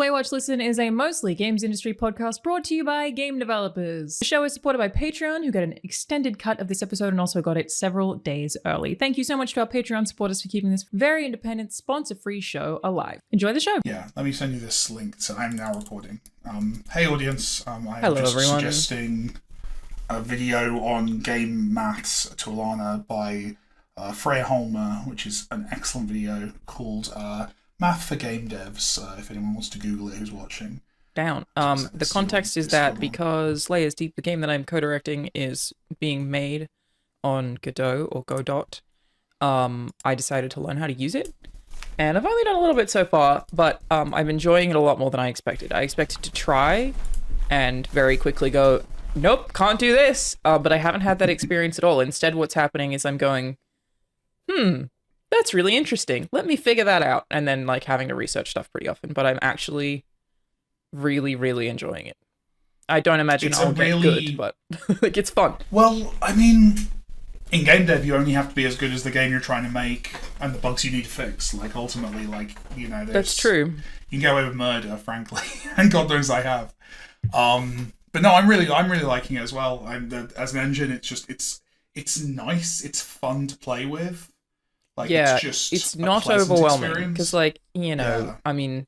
Play, Watch, Listen is a mostly games industry podcast brought to you by game developers. The show is supported by Patreon, who get an extended cut of this episode and also got it several days early. Thank you so much to our Patreon supporters for keeping this very independent, sponsor-free show alive. Enjoy the show. Yeah, let me send you this link. So I'm now recording. Hey audience, I'm Hello, just everyone. suggesting a video on game maths to Alana by Freya Holmer, which is an excellent video called Math for Game Devs, if anyone wants to Google it who's watching. Down. The context is that because Layers Deep, the game that I'm co-directing, is being made on Godot or Godot, I decided to learn how to use it. And I've only done a little bit so far, but I'm enjoying it a lot more than I expected. I expected to try and very quickly go, nope, can't do this. But I haven't had that experience at all. Instead, what's happening is I'm going, that's really interesting. Let me figure that out. And then like having to research stuff pretty often. But I'm actually really, really enjoying it. I don't imagine I'll get good, but like it's fun. Well, I mean, in game dev, you only have to be as good as the game you're trying to make and the bugs you need to fix. Like ultimately, like, you know, That's true. You can get away with murder, frankly, and God knows I have. But no, I'm really liking it as well. As an engine, it's nice. It's fun to play with. Like, yeah, it's not overwhelming because, like, you know, I mean,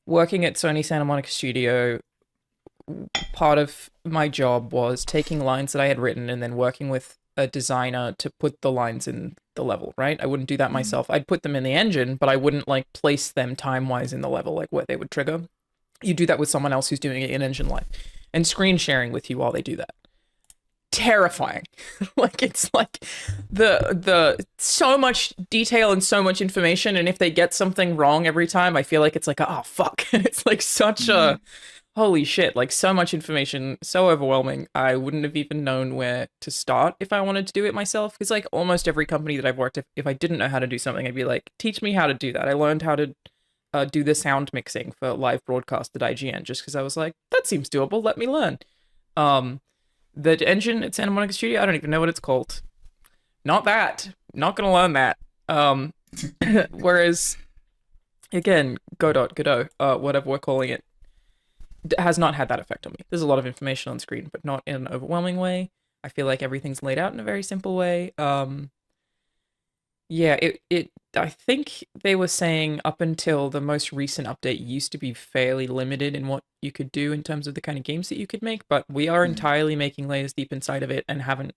working at Sony Santa Monica Studio, part of my job was taking lines that I had written and then working with a designer to put the lines in the level, right? I wouldn't do that myself. I'd put them in the engine, but I wouldn't like place them time-wise in the level, like where they would trigger. You do that with someone else who's doing it in engine live and screen sharing with you while they do that. Terrifying. Like, it's like the so much detail and so much information, and if they get something wrong every time, I feel like it's like, oh fuck. It's like such a holy shit, like so much information, so overwhelming. I wouldn't have even known where to start if I wanted to do it myself. Because like almost every company that I've worked at, if I didn't know how to do something, I'd be like, teach me how to do that. I learned how to do the sound mixing for live broadcast at IGN just because I was like, that seems doable, let me learn. The engine at Santa Monica Studio, I don't even know what it's called. Not gonna learn that. Whereas again, Godot, whatever we're calling it, has not had that effect on me. There's a lot of information on screen, but not in an overwhelming way. I feel like everything's laid out in a very simple way. Yeah, I think they were saying up until the most recent update used to be fairly limited in what you could do in terms of the kind of games that you could make, but we are entirely making Layers Deep inside of it and haven't,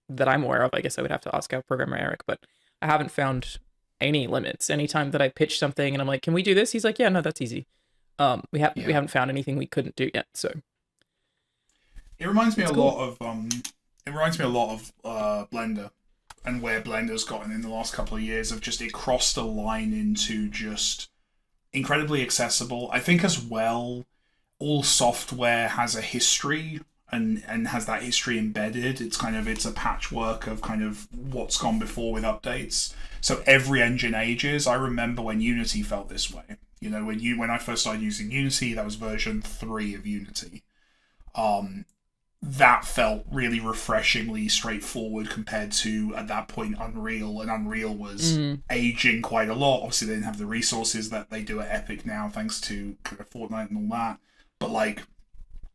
that I'm aware of, I guess I would have to ask our programmer Eric, but I haven't found any limits. Anytime that I pitch something and I'm like, can we do this? He's like, yeah, no, that's easy. We haven't found anything we couldn't do yet, so. It reminds me a lot of Blender. And where Blender's gotten in the last couple of years of just, it crossed a line into just incredibly accessible. I think as well, all software has a history and has that history embedded. It's a patchwork of kind of what's gone before with updates. So every engine ages. I remember when Unity felt this way. You know, when I first started using Unity, that was version 3 of Unity. That felt really refreshingly straightforward compared to, at that point, Unreal. And Unreal was aging quite a lot. Obviously, they didn't have the resources that they do at Epic now, thanks to Fortnite and all that. But, like,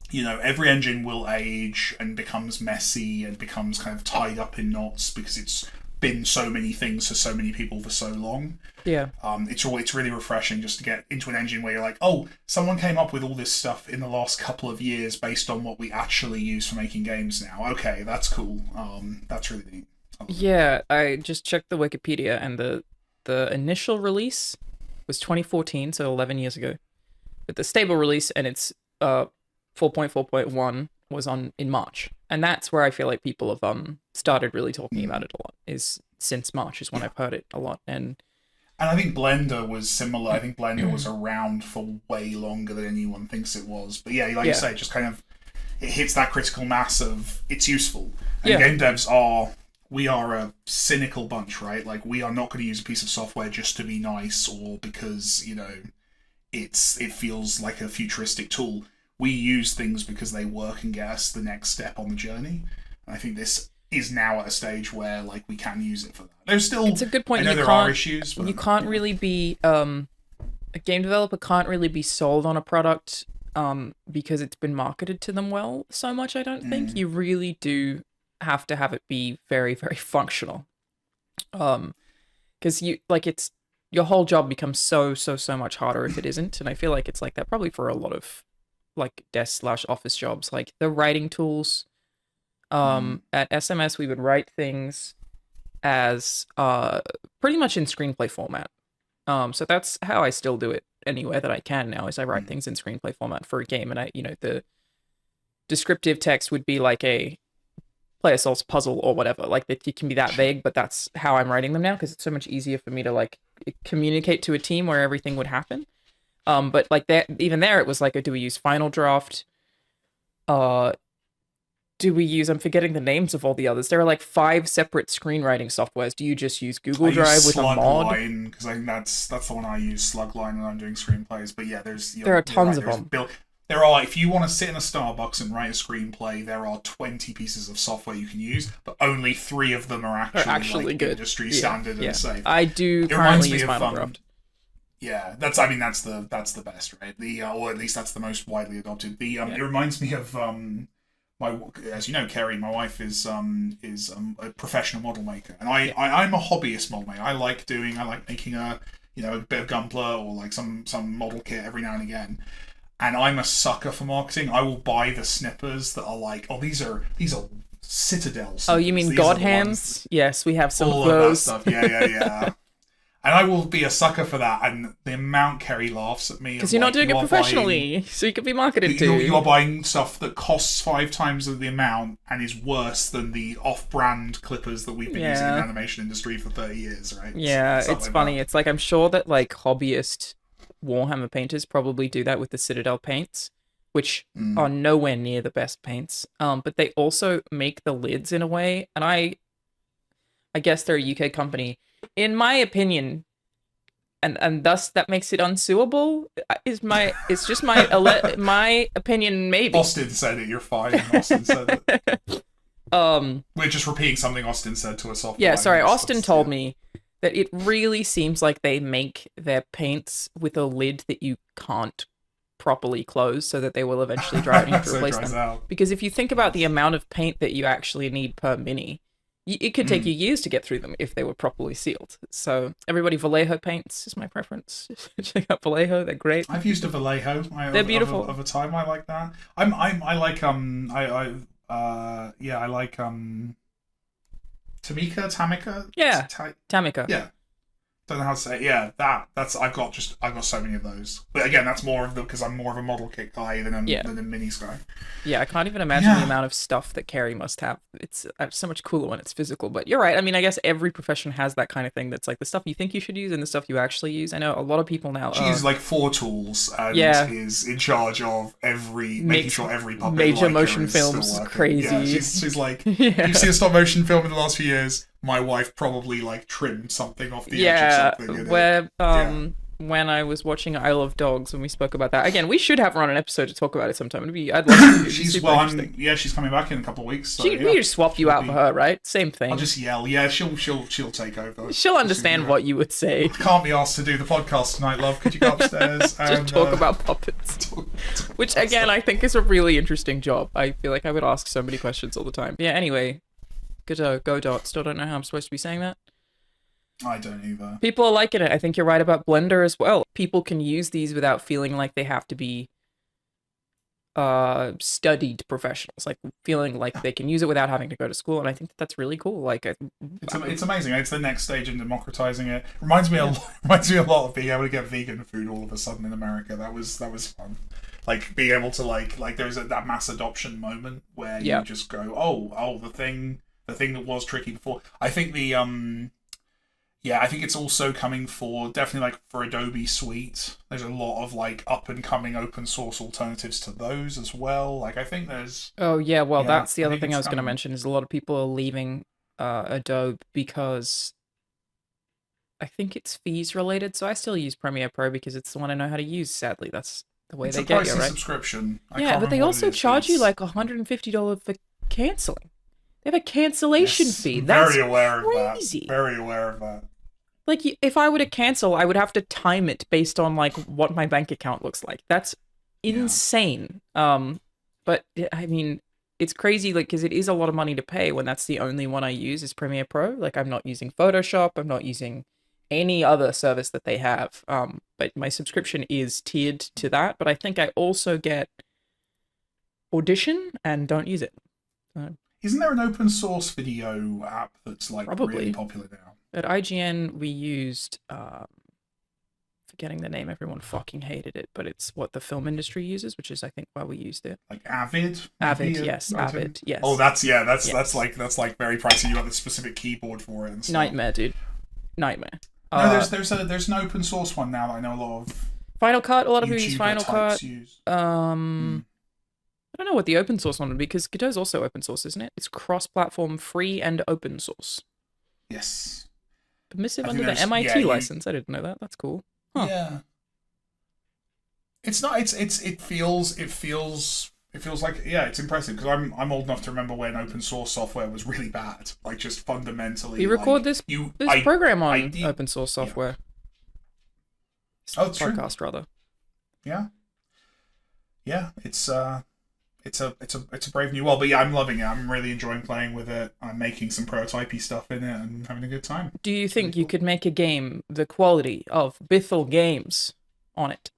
you know, every engine will age and becomes messy and becomes kind of tied up in knots because it's been so many things for so many people for so long. Yeah. It's really refreshing just to get into an engine where you're like, oh, someone came up with all this stuff in the last couple of years based on what we actually use for making games now. Okay, that's cool. That's really neat. Yeah, I just checked the Wikipedia, and the initial release was 2014, so 11 years ago. But the stable release and its 4.4.1 was in March. And that's where I feel like people have started really talking about it a lot. Is since March is when I've heard it a lot. And I think Blender was similar. I think Blender was around for way longer than anyone thinks it was. But yeah, like you say, just kind of it hits that critical mass of it's useful. And game devs we are a cynical bunch, right? Like, we are not going to use a piece of software just to be nice or because, you know, it feels like a futuristic tool. We use things because they work and get us the next step on the journey. And I think this is now at a stage where, like, we can use it for that. There's still... It's a good point. I know there are issues, but... You can't really be a game developer can't really be sold on a product because it's been marketed to them well so much. I don't think you really do have to have it be very, very functional. Because you like it's your whole job becomes so much harder if it isn't, and I feel like it's like that probably for a lot of like desk/office jobs. Like the writing tools, at SMS we would write things as pretty much in screenplay format. So that's how I still do it anywhere that I can now, is I write things in screenplay format for a game, and the descriptive text would be like a player solves puzzle or whatever. Like it can be that vague, but that's how I'm writing them now because it's so much easier for me to like communicate to a team where everything would happen. But like even there, it was like, do we use Final Draft? Do we use? I'm forgetting the names of all the others. There are like 5 separate screenwriting softwares. Do you just use Google Drive with a mod? Because I think that's the one I use, Slugline, when I'm doing screenplays. But yeah, there are tons of them. There are, if you want to sit in a Starbucks and write a screenplay, there are 20 pieces of software you can use, but only 3 of them are actually like, good industry standard and safe. I do currently use Final Draft. Yeah, that's the best, right? Or at least that's the most widely adopted. It reminds me of as you know, Kerry, my wife is a professional model maker, and I'm a hobbyist model maker. I like making a bit of Gunpla or like some model kit every now and again. And I'm a sucker for marketing. I will buy the snippers that are like, these are Citadel snippers. Oh, you mean God Hands? Yes, we have some of those. All of that stuff. Yeah. And I will be a sucker for that. And the amount Kerry laughs at me. Because you're not doing it professionally, so you can be marketed to. You are buying stuff that costs 5 times the amount and is worse than the off-brand clippers that we've been using in the animation industry for 30 years, right? Yeah, it's funny. It's like, I'm sure that like hobbyist Warhammer painters probably do that with the Citadel paints, which are nowhere near the best paints. But they also make the lids in a way, and I guess they're a UK company. In my opinion, and thus that makes it unsuable. It's just my opinion. Maybe Austin said it. You're fine. Austin said it. We're just repeating something Austin said to us off. Yeah, sorry. Austin told me that it really seems like they make their paints with a lid that you can't properly close, so that they will eventually dry and you have to replace them. Out. Because if you think about the amount of paint that you actually need per mini, it could take you years to get through them if they were properly sealed. So everybody, Vallejo paints is my preference. Check out Vallejo; they're great. I've used a Vallejo. They're beautiful. Of a time, I like that. I like Tamika. Yeah, Tamika. Yeah. Don't know how to say it. Yeah, that's I've got so many of those. But again, that's more of because I'm more of a model kit guy than a minis guy. Yeah, I can't even imagine the amount of stuff that Kerry must have. It's so much cooler when it's physical. But you're right. I mean, I guess every profession has that kind of thing. That's like the stuff you think you should use and the stuff you actually use. I know a lot of people now. She uses like 4 tools and is in charge of making sure every puppet major motion films is crazy. Yeah, she's like, you've seen a stop motion film in the last few years. My wife probably like trimmed something off the edge of something. Where when I was watching Isle of Dogs, when we spoke about that again, we should have her on an episode to talk about it sometime. I'd love to. She's coming back in a couple of weeks. So, we just swap you out for her, right? Same thing. I'll just yell. Yeah, she'll take over. She'll understand what you would say. I can't be asked to do the podcast tonight, love. Could you go upstairs and just talk about puppets? Which again, I think is a really interesting job. I feel like I would ask so many questions all the time. Yeah. Anyway. Godot. Still don't know how I'm supposed to be saying that. I don't either. People are liking it. I think you're right about Blender as well. People can use these without feeling like they have to be studied professionals, like feeling like they can use it without having to go to school, and I think that's really cool. Like, it's amazing. It's the next stage in democratizing it. Reminds me a lot of being able to get vegan food all of a sudden in America. That was fun. Like being able to like there's that mass adoption moment where you just go, oh, the thing that was tricky before. I think I think it's also coming for definitely like for Adobe Suite. There's a lot of like up and coming open source alternatives to those as well. Like I think there's. Oh yeah, well that's the other thing I was going to mention is a lot of people are leaving Adobe because I think it's fees related. So I still use Premiere Pro because it's the one I know how to use. Sadly, that's the way they get you, right? Subscription. But they also charge you like $150 for canceling. They have a cancellation fee. That's very aware crazy. of that. Very aware of that. Like, if I were to cancel, I would have to time it based on, like, what my bank account looks like. That's insane. But, I mean, it's crazy, like, because it is a lot of money to pay when that's the only one I use is Premiere Pro. Like, I'm not using Photoshop. I'm not using any other service that they have. But my subscription is tiered to that. But I think I also get Audition and don't use it. Isn't there an open source video app that's, like, Probably. really popular now? At IGN, we used, forgetting the name, everyone fucking hated it, but it's what the film industry uses, which is, I think, why we used it. Like Avid? Avid, yes. Avid, yes. Oh, that's like very pricey. You got the specific keyboard for it and stuff. Nightmare, dude. Nightmare. No, there's an open source one now that I know a lot of. Final Cut, a lot of people use YouTuber Final Cut. use. I don't know what the open source one would be, because Godot's also open source, isn't it? It's cross-platform, free, and open source. Yes. Permissive under the MIT license. I didn't know that. That's cool. Huh. Yeah. It's not. It feels like, yeah, it's impressive, because I'm old enough to remember when open source software was really bad. Like, just fundamentally. We record this program on open source software. Yeah. Oh, it's podcast true. rather. Yeah. Yeah, it's a brave new world, but yeah, I'm loving it. I'm really enjoying playing with it. I'm making some prototypey stuff in it and having a good time. Do you think you could make a game the quality of Bithell Games on it?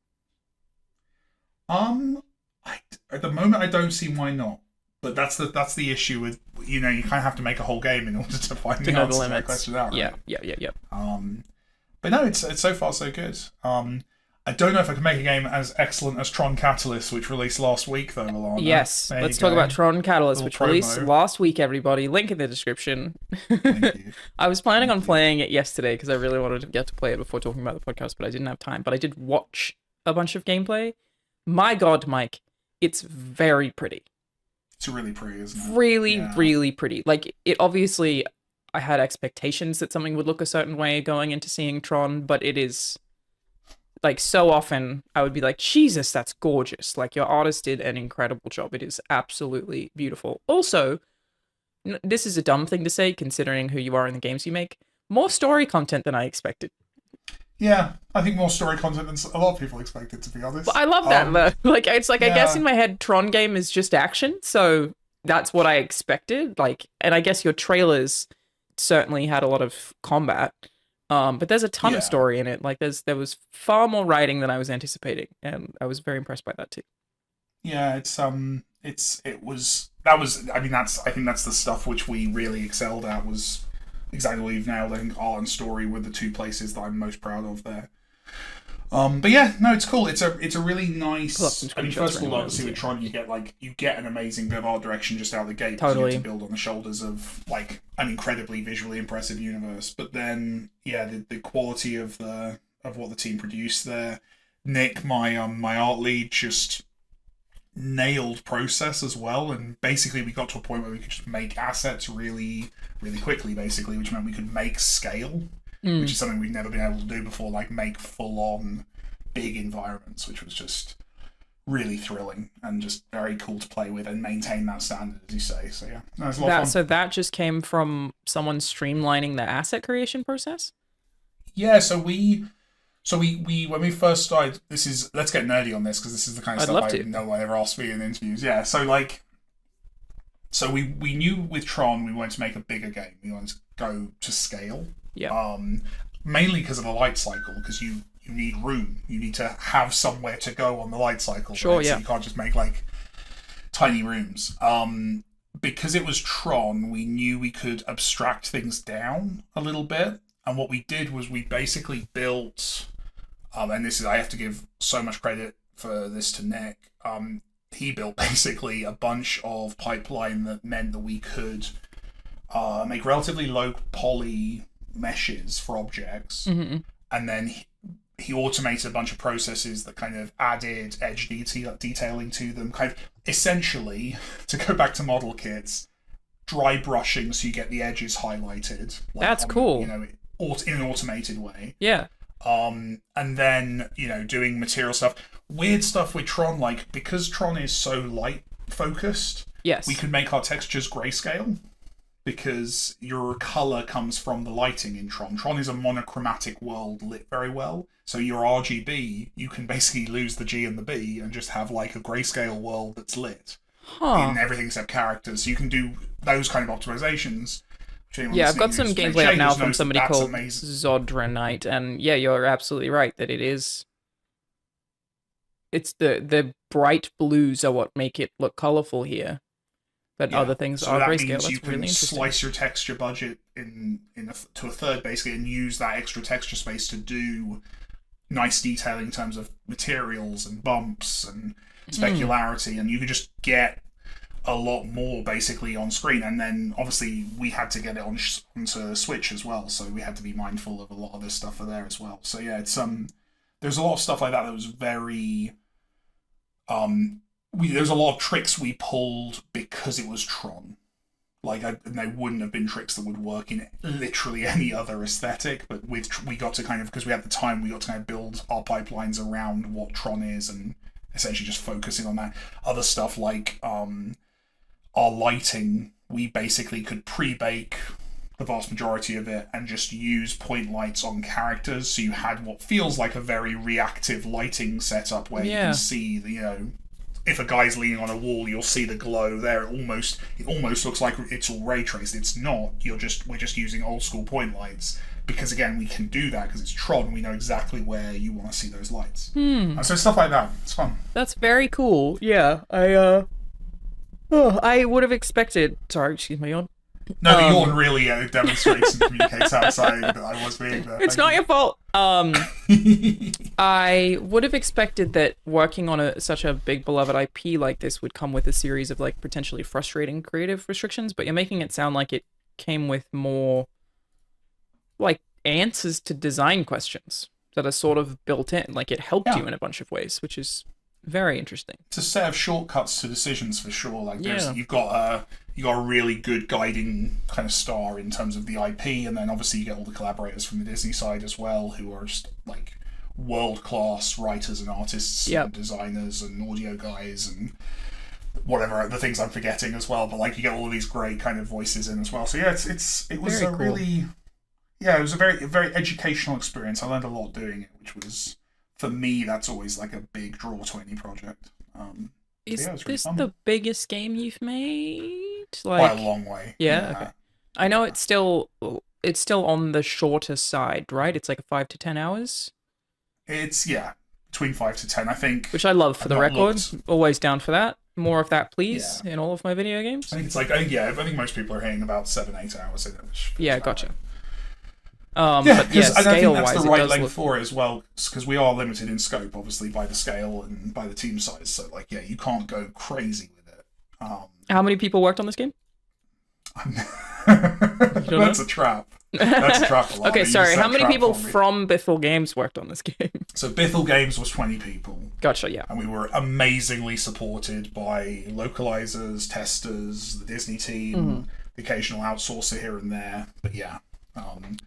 At the moment, I don't see why not. But that's the issue with, you kind of have to make a whole game in order to find the answer to that question out. Right? Yeah. But no, it's so far so good. I don't know if I can make a game as excellent as Tron Catalyst, which released last week, though, Alana. Yes, let's talk about Tron Catalyst, which released last week, everybody. Link in the description. Thank you. I was planning on playing it yesterday because I really wanted to get to play it before talking about the podcast, but I didn't have time. But I did watch a bunch of gameplay. My God, Mike, it's very pretty. It's really pretty, isn't it? Really pretty. Like, it obviously, I had expectations that something would look a certain way going into seeing Tron, but it is... Like, so often, I would be like, Jesus, that's gorgeous. Like, your artist did an incredible job. It is absolutely beautiful. Also, this is a dumb thing to say, considering who you are in the games you make. More story content than I expected. Yeah, I think more story content than a lot of people expected, to be honest. But I love that, though. Like, it's like, I guess in my head, Tron game is just action, so that's what I expected. Like, and I guess your trailers certainly had a lot of combat. But there's a ton of story in it. Like, there was far more writing than I was anticipating, and I was very impressed by that too. Yeah, I think that's the stuff which we really excelled at, was exactly what you've nailed. I think art and story were the two places that I'm most proud of there. But yeah, no, it's cool. It's a really nice. I mean, first of all, obviously with Tron, you get an amazing bit of art direction just out of the gate. Totally. You get to build on the shoulders of, like, an incredibly visually impressive universe. But then, yeah, the quality of what the team produced there. Nick, my art lead, just nailed process as well, and basically we got to a point where we could just make assets really, really quickly, basically, which meant we could make scale. Which is something we've never been able to do before, like make full-on big environments, which was just really thrilling and just very cool to play with and maintain that standard, as you say. So yeah, no, it's a lot of fun. So that just came from someone streamlining the asset creation process? Yeah, so we when we first started, let's get nerdy on this, because this is the kind of stuff no one ever asked me in interviews. Yeah, so we knew with Tron we wanted to make a bigger game. We wanted to go to scale. Yeah. Mainly because of the light cycle, because you need room. You need to have somewhere to go on the light cycle. Sure, right? yeah. So you can't just make, like, tiny rooms. Because it was Tron, we knew we could abstract things down a little bit. And what we did was we basically built, and I have to give so much credit for this to Nick. He built basically a bunch of pipeline that meant that we could make relatively low poly meshes for objects, and then he automated a bunch of processes that kind of added edge detailing to them, kind of essentially, to go back to model kits, dry brushing so you get the edges highlighted. Like, that's cool. In an automated way. Yeah. And then, doing material stuff. Weird stuff with Tron, like, because Tron is so light focused, yes, we could make our textures grayscale. because your color comes from the lighting in Tron. Tron is a monochromatic world lit very well. So your RGB, you can basically lose the G and the B and just have like a grayscale world that's lit in everything except characters. So you can do those kind of optimizations. Yeah, I've got some gameplay up now from somebody called Zodranite, and yeah, you're absolutely right that it's the bright blues are what make it look colorful here. But other things are grayscale. That's you can really interesting. Slice your texture budget to a third, basically, and use that extra texture space to do nice detailing in terms of materials and bumps and specularity, and you can just get a lot more basically on screen. And then obviously we had to get it onto Switch as well, so we had to be mindful of a lot of this stuff for there as well. So yeah, it's there's a lot of stuff like that was very there's a lot of tricks we pulled because it was Tron. Like, and they wouldn't have been tricks that would work in literally any other aesthetic, but we got to kind of, because we had the time, we got to kind of build our pipelines around what Tron is and essentially just focusing on that. Other stuff like our lighting, we basically could pre-bake the vast majority of it and just use point lights on characters, so you had what feels like a very reactive lighting setup where you can see the, if a guy's leaning on a wall, you'll see the glow there. It almost looks like it's all ray traced. It's not. We're just using old school point lights because, again, we can do that because it's Tron. We know exactly where you want to see those lights. So stuff like that. It's fun. That's very cool. Yeah, I would have expected. Sorry, excuse me, yawn. No, the yawn really demonstrates and communicates outside that I was being there. It's not your fault. I would have expected that working on such a big beloved IP like this would come with a series of like potentially frustrating creative restrictions, but you're making it sound like it came with more like answers to design questions that are sort of built in. Like it helped you in a bunch of ways, which is very interesting. It's a set of shortcuts to decisions for sure. Like you've got a really good guiding kind of star in terms of the IP, and then obviously you get all the collaborators from the Disney side as well, who are just like world-class writers and artists and designers and audio guys and whatever the things I'm forgetting as well. But like you get all of these great kind of voices in as well. So yeah, it was very a cool. Really it was a very educational experience. I learned a lot doing it, which was, for me, that's always like a big draw to any project. Is this the biggest game you've made? Like, by a long way. Yeah. Okay. I know it's still on the shorter side, right? It's like 5 to 10 hours. It's between 5 to 10, I think. Which I love for the record. Always down for that. More of that, please, in all of my video games. I think it's like I think most people are hitting about 7-8 hours in it. Gotcha. But I don't think that's the right length for it as well, because we are limited in scope, obviously, by the scale and by the team size. So, like, you can't go crazy with it. How many people worked on this game? That's a trap. That's a trap. Okay, sorry. How many people from Bithell Games worked on this game? So Bithell Games was 20 people. Gotcha, yeah. And we were amazingly supported by localizers, testers, the Disney team, the occasional outsourcer here and there. But yeah.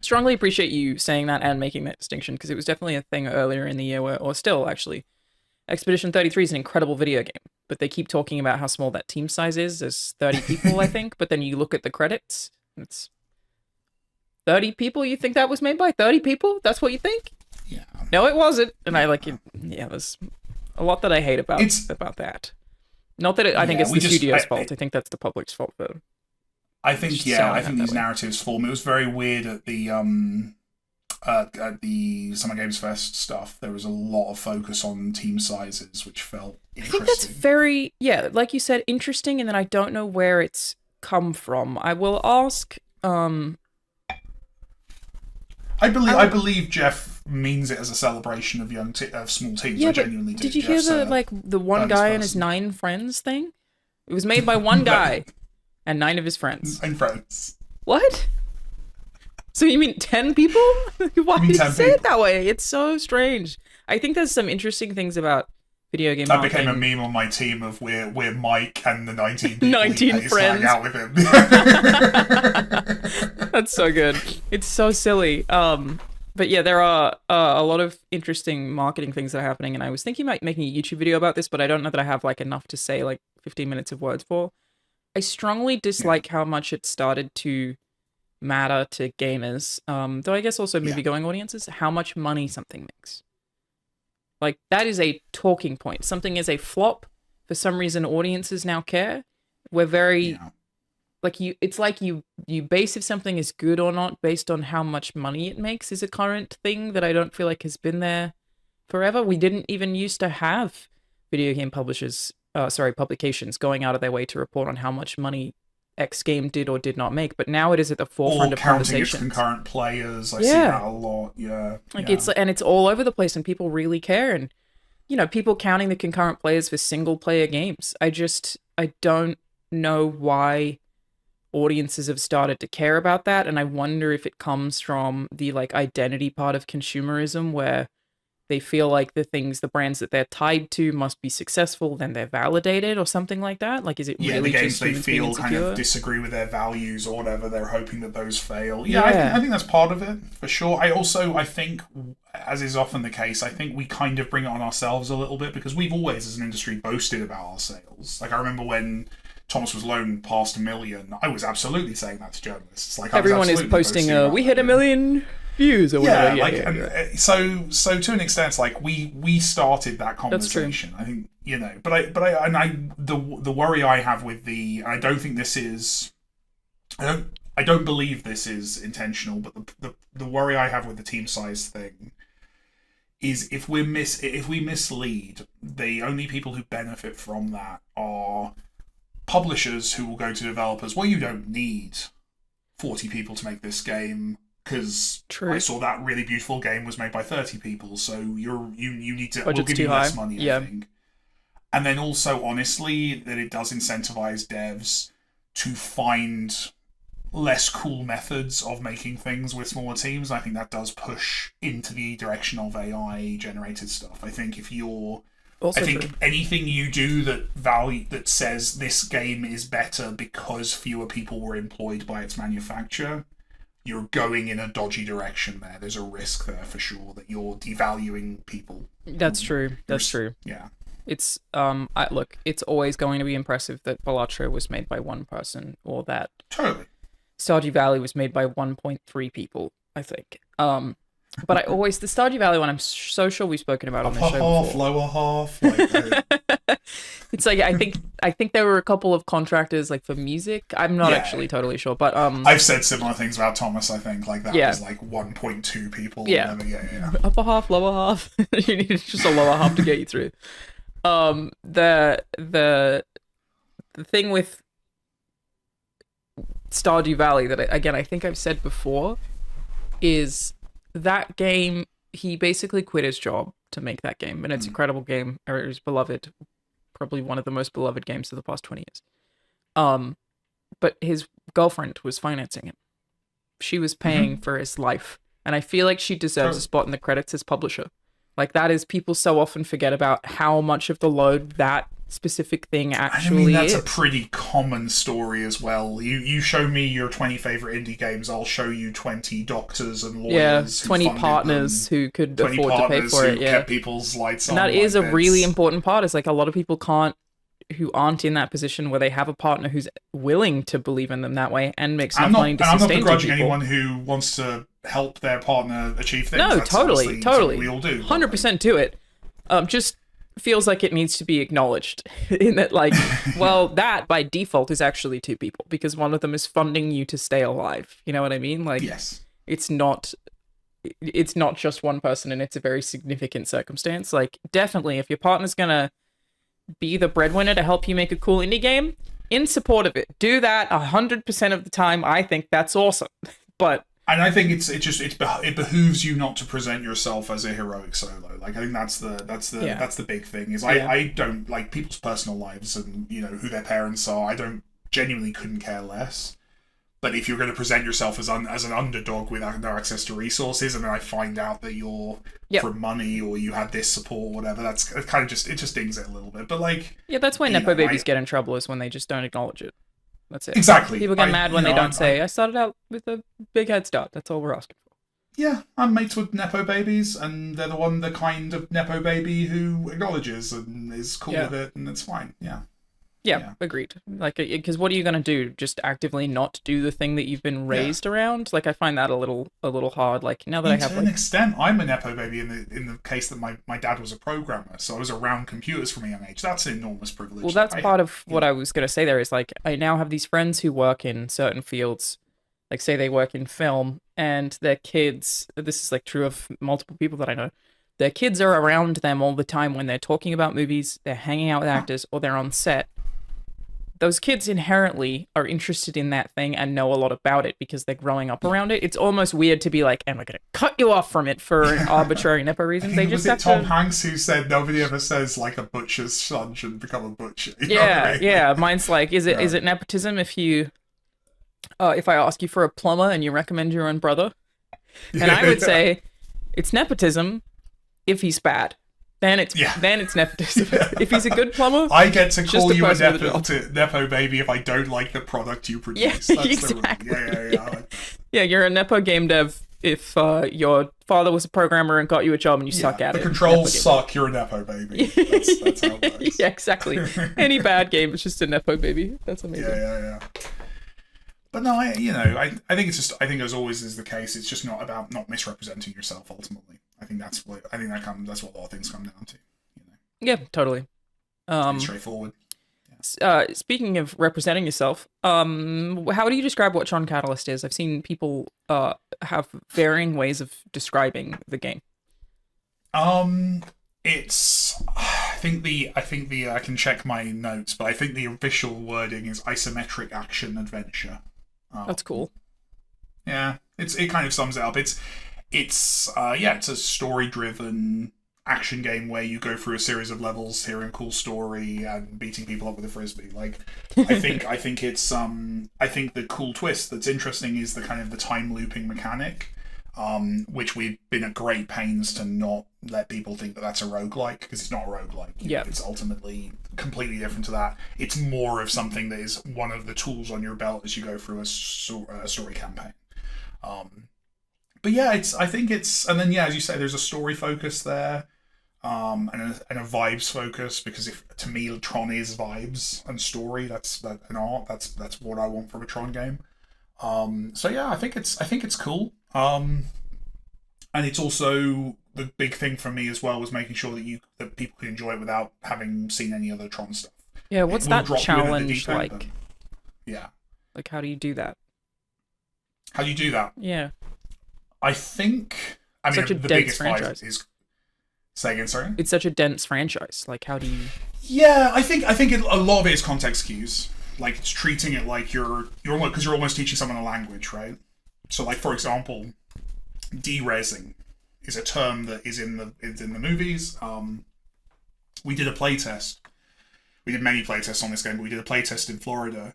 Strongly appreciate you saying that and making that distinction, because it was definitely a thing earlier in the year or still actually, Expedition 33 is an incredible video game, but they keep talking about how small that team size is. There's 30 people, I think, but then you look at the credits, it's 30 people. You think that was made by 30 people? That's what you think? Yeah. No, it wasn't. And I like it. Yeah, there's a lot that I hate about that. Not that I think it's the studio's fault. I think that's the public's fault, though. I think these narratives form. It was very weird at the Summer Games Fest stuff. There was a lot of focus on team sizes, which felt interesting. I think that's very, like you said, interesting, and then I don't know where it's come from. I will ask. I believe Jeff means it as a celebration of small teams. I genuinely do. Did you hear the one guy and his 9 friends thing? It was made by one guy. And 9 of his friends. And friends. What? So you mean 10 people? Why did you say it that way? It's so strange. I think there's some interesting things about video game marketing. That became a meme on my team of we're Mike and the 19 people 19 friends. Hang out with him. That's so good. It's so silly. But yeah, there are a lot of interesting marketing things that are happening, and I was thinking about making a YouTube video about this, but I don't know that I have like enough to say like 15 minutes of words for. I strongly dislike how much it started to matter to gamers, though I guess also movie-going audiences, how much money something makes. Like, that is a talking point. Something is a flop. For some reason, audiences now care. We're very... It's like you base if something is good or not based on how much money it makes is a current thing that I don't feel like has been there forever. We didn't even used to have video game publications going out of their way to report on how much money X game did or did not make, but now it is at the forefront of conversations. Or counting its concurrent players. I see that a lot. It's all over the place, and people really care. And people counting the concurrent players for single player games. I don't know why audiences have started to care about that, and I wonder if it comes from the identity part of consumerism, where they feel like the brands that they're tied to must be successful, then they're validated or something like that. Is it really the games just they feel kind of disagree with their values or whatever, they're hoping that those fail. I think that's part of it for sure. I think, as is often the case, I think we kind of bring it on ourselves a little bit, because we've always as an industry boasted about our sales. I remember when Thomas Was Alone past 1 million, I was absolutely saying that to journalists. Everyone is posting we hit 1 million views or whatever. So to an extent, we started that conversation. I think the worry I have with I don't think this is, I don't believe this is intentional, but the worry I have with the team size thing is if we mislead, the only people who benefit from that are publishers who will go to developers. Well, you don't need 40 people to make this game, because I saw that really beautiful game was made by 30 people, so you need to, we'll give you less money, I think. And then also, honestly, that it does incentivize devs to find less cool methods of making things with smaller teams. I think that does push into the direction of AI generated stuff. I think anything you do that says this game is better because fewer people were employed by its manufacturer, you're going in a dodgy direction there. There's a risk there for sure that you're devaluing people. That's true. Yeah. It's look, it's always going to be impressive that Balatro was made by one person, or that totally Stardew Valley was made by 1.3 people, I think. But the Stardew Valley one, I'm so sure we've spoken about on the show before. Lower half. It's I think there were a couple of contractors for music. I'm not actually totally sure, but I've said similar things about Thomas. I think that was 1.2 people. Yeah. Upper half, lower half. You need just a lower half to get you through. The thing with Stardew Valley that I think I've said before is that game, he basically quit his job to make that game, and it's an incredible game. It was beloved, probably one of the most beloved games of the past 20 years. But his girlfriend was financing it. She was paying for his life, and I feel like she deserves a spot in the credits as publisher. That is, people so often forget about how much of the load that specific thing actually that's a pretty common story as well. You show me your 20 favorite indie games, I'll show you 20 doctors and lawyers 20 partners who could afford to pay for it, kept people's lights on. And that is a really important part. Is a lot of people who aren't in that position where they have a partner who's willing to believe in them that way and makes enough money to sustain people. I'm not begrudging anyone who wants to help their partner achieve things. No, totally. We all do. 100% do it. Just feels like it needs to be acknowledged in that that by default is actually two people, because one of them is funding you to stay alive. You know what I mean? Yes. It's not just one person, and it's a very significant circumstance. Definitely, if your partner's gonna be the breadwinner to help you make a cool indie game, in support of it. Do that 100% of the time. I think that's awesome. And I think it behooves you not to present yourself as a heroic solo. I think that's the big thing. I don't like people's personal lives and who their parents are. I genuinely couldn't care less. But if you're going to present yourself as an underdog with no access to resources, and then I find out that you're from money or you had this support or whatever, that's kind of it just dings it a little bit. But that's why Nepo babies get in trouble, is when they just don't acknowledge it. That's it. Exactly. People get mad when they don't say, I started out with a big head start. That's all we're asking for. Yeah, I'm mates with Nepo babies, and they're the kind of Nepo baby who acknowledges and is cool with it, and it's fine. Yeah. Yeah, agreed. Like, because what are you gonna do? Just actively not do the thing that you've been raised around? Like, I find that a little hard. Like, now that I have, to an extent, I'm a nepo baby in the case that my dad was a programmer, so I was around computers from a young age. That's an enormous privilege. Well, that's part of what I was gonna say. There is like, I now have these friends who work in certain fields. Like, say they work in film, and their kids. This is like true of multiple people that I know. Their kids are around them all the time when they're talking about movies, they're hanging out with actors, or they're on set. Those kids inherently are interested in that thing and know a lot about it because they're growing up around it. It's almost weird to be like, am I going to cut you off from it for an arbitrary nepo reason? They just have Tom Hanks who said nobody ever says like a butcher's son should become a butcher. Yeah. Mine's like, is it nepotism if you, if I ask you for a plumber and you recommend your own brother? And I would say it's nepotism if he's bad. Then it's nepotism. If he's a good plumber, I get to call you a nepo baby if I don't like the product you produce. Yeah, exactly. Yeah, you're a nepo game dev if your father was a programmer and got you a job and you suck at it. The controls suck, you're a nepo baby. That's how it works. Yeah, exactly. Any bad game is just a nepo baby. That's amazing. Yeah. But no, I think it's just, I think as always is the case, it's just not about not misrepresenting yourself ultimately. That's what a lot of things come down to. Yeah, totally. It's straightforward. Speaking of representing yourself, how do you describe what Tron Catalyst is? I've seen people have varying ways of describing the game. It's I can check my notes, but I think the official wording is isometric action adventure. That's cool. Yeah, it kind of sums it up. It's a story-driven action game where you go through a series of levels, hearing a cool story, and beating people up with a frisbee. Like, I think the cool twist that's interesting is the kind of the time looping mechanic, which we've been at great pains to not let people think that that's a roguelike, because it's not a roguelike. Yeah, it's ultimately completely different to that. It's more of something that is one of the tools on your belt as you go through a story campaign. But yeah, and then as you say, there's a story focus there, and a vibes focus, because to me Tron is vibes and story. That's an art. That's what I want from a Tron game. So yeah, I think it's cool. And it's also the big thing for me as well was making sure that people can enjoy it without having seen any other Tron stuff. Yeah, what's that challenge like? Yeah, like how do you do that? How do you do that? Yeah. I think. Such a the dense biggest franchise. Is. Say again, sorry. It's such a dense franchise. Like, how do you? Yeah, I think a lot of it is context cues. Like, it's treating it like you're almost teaching someone a language, right? So, like, for example, derezzing is a term that is in the movies. We did a playtest. We did many playtests on this game, but we did a playtest in Florida.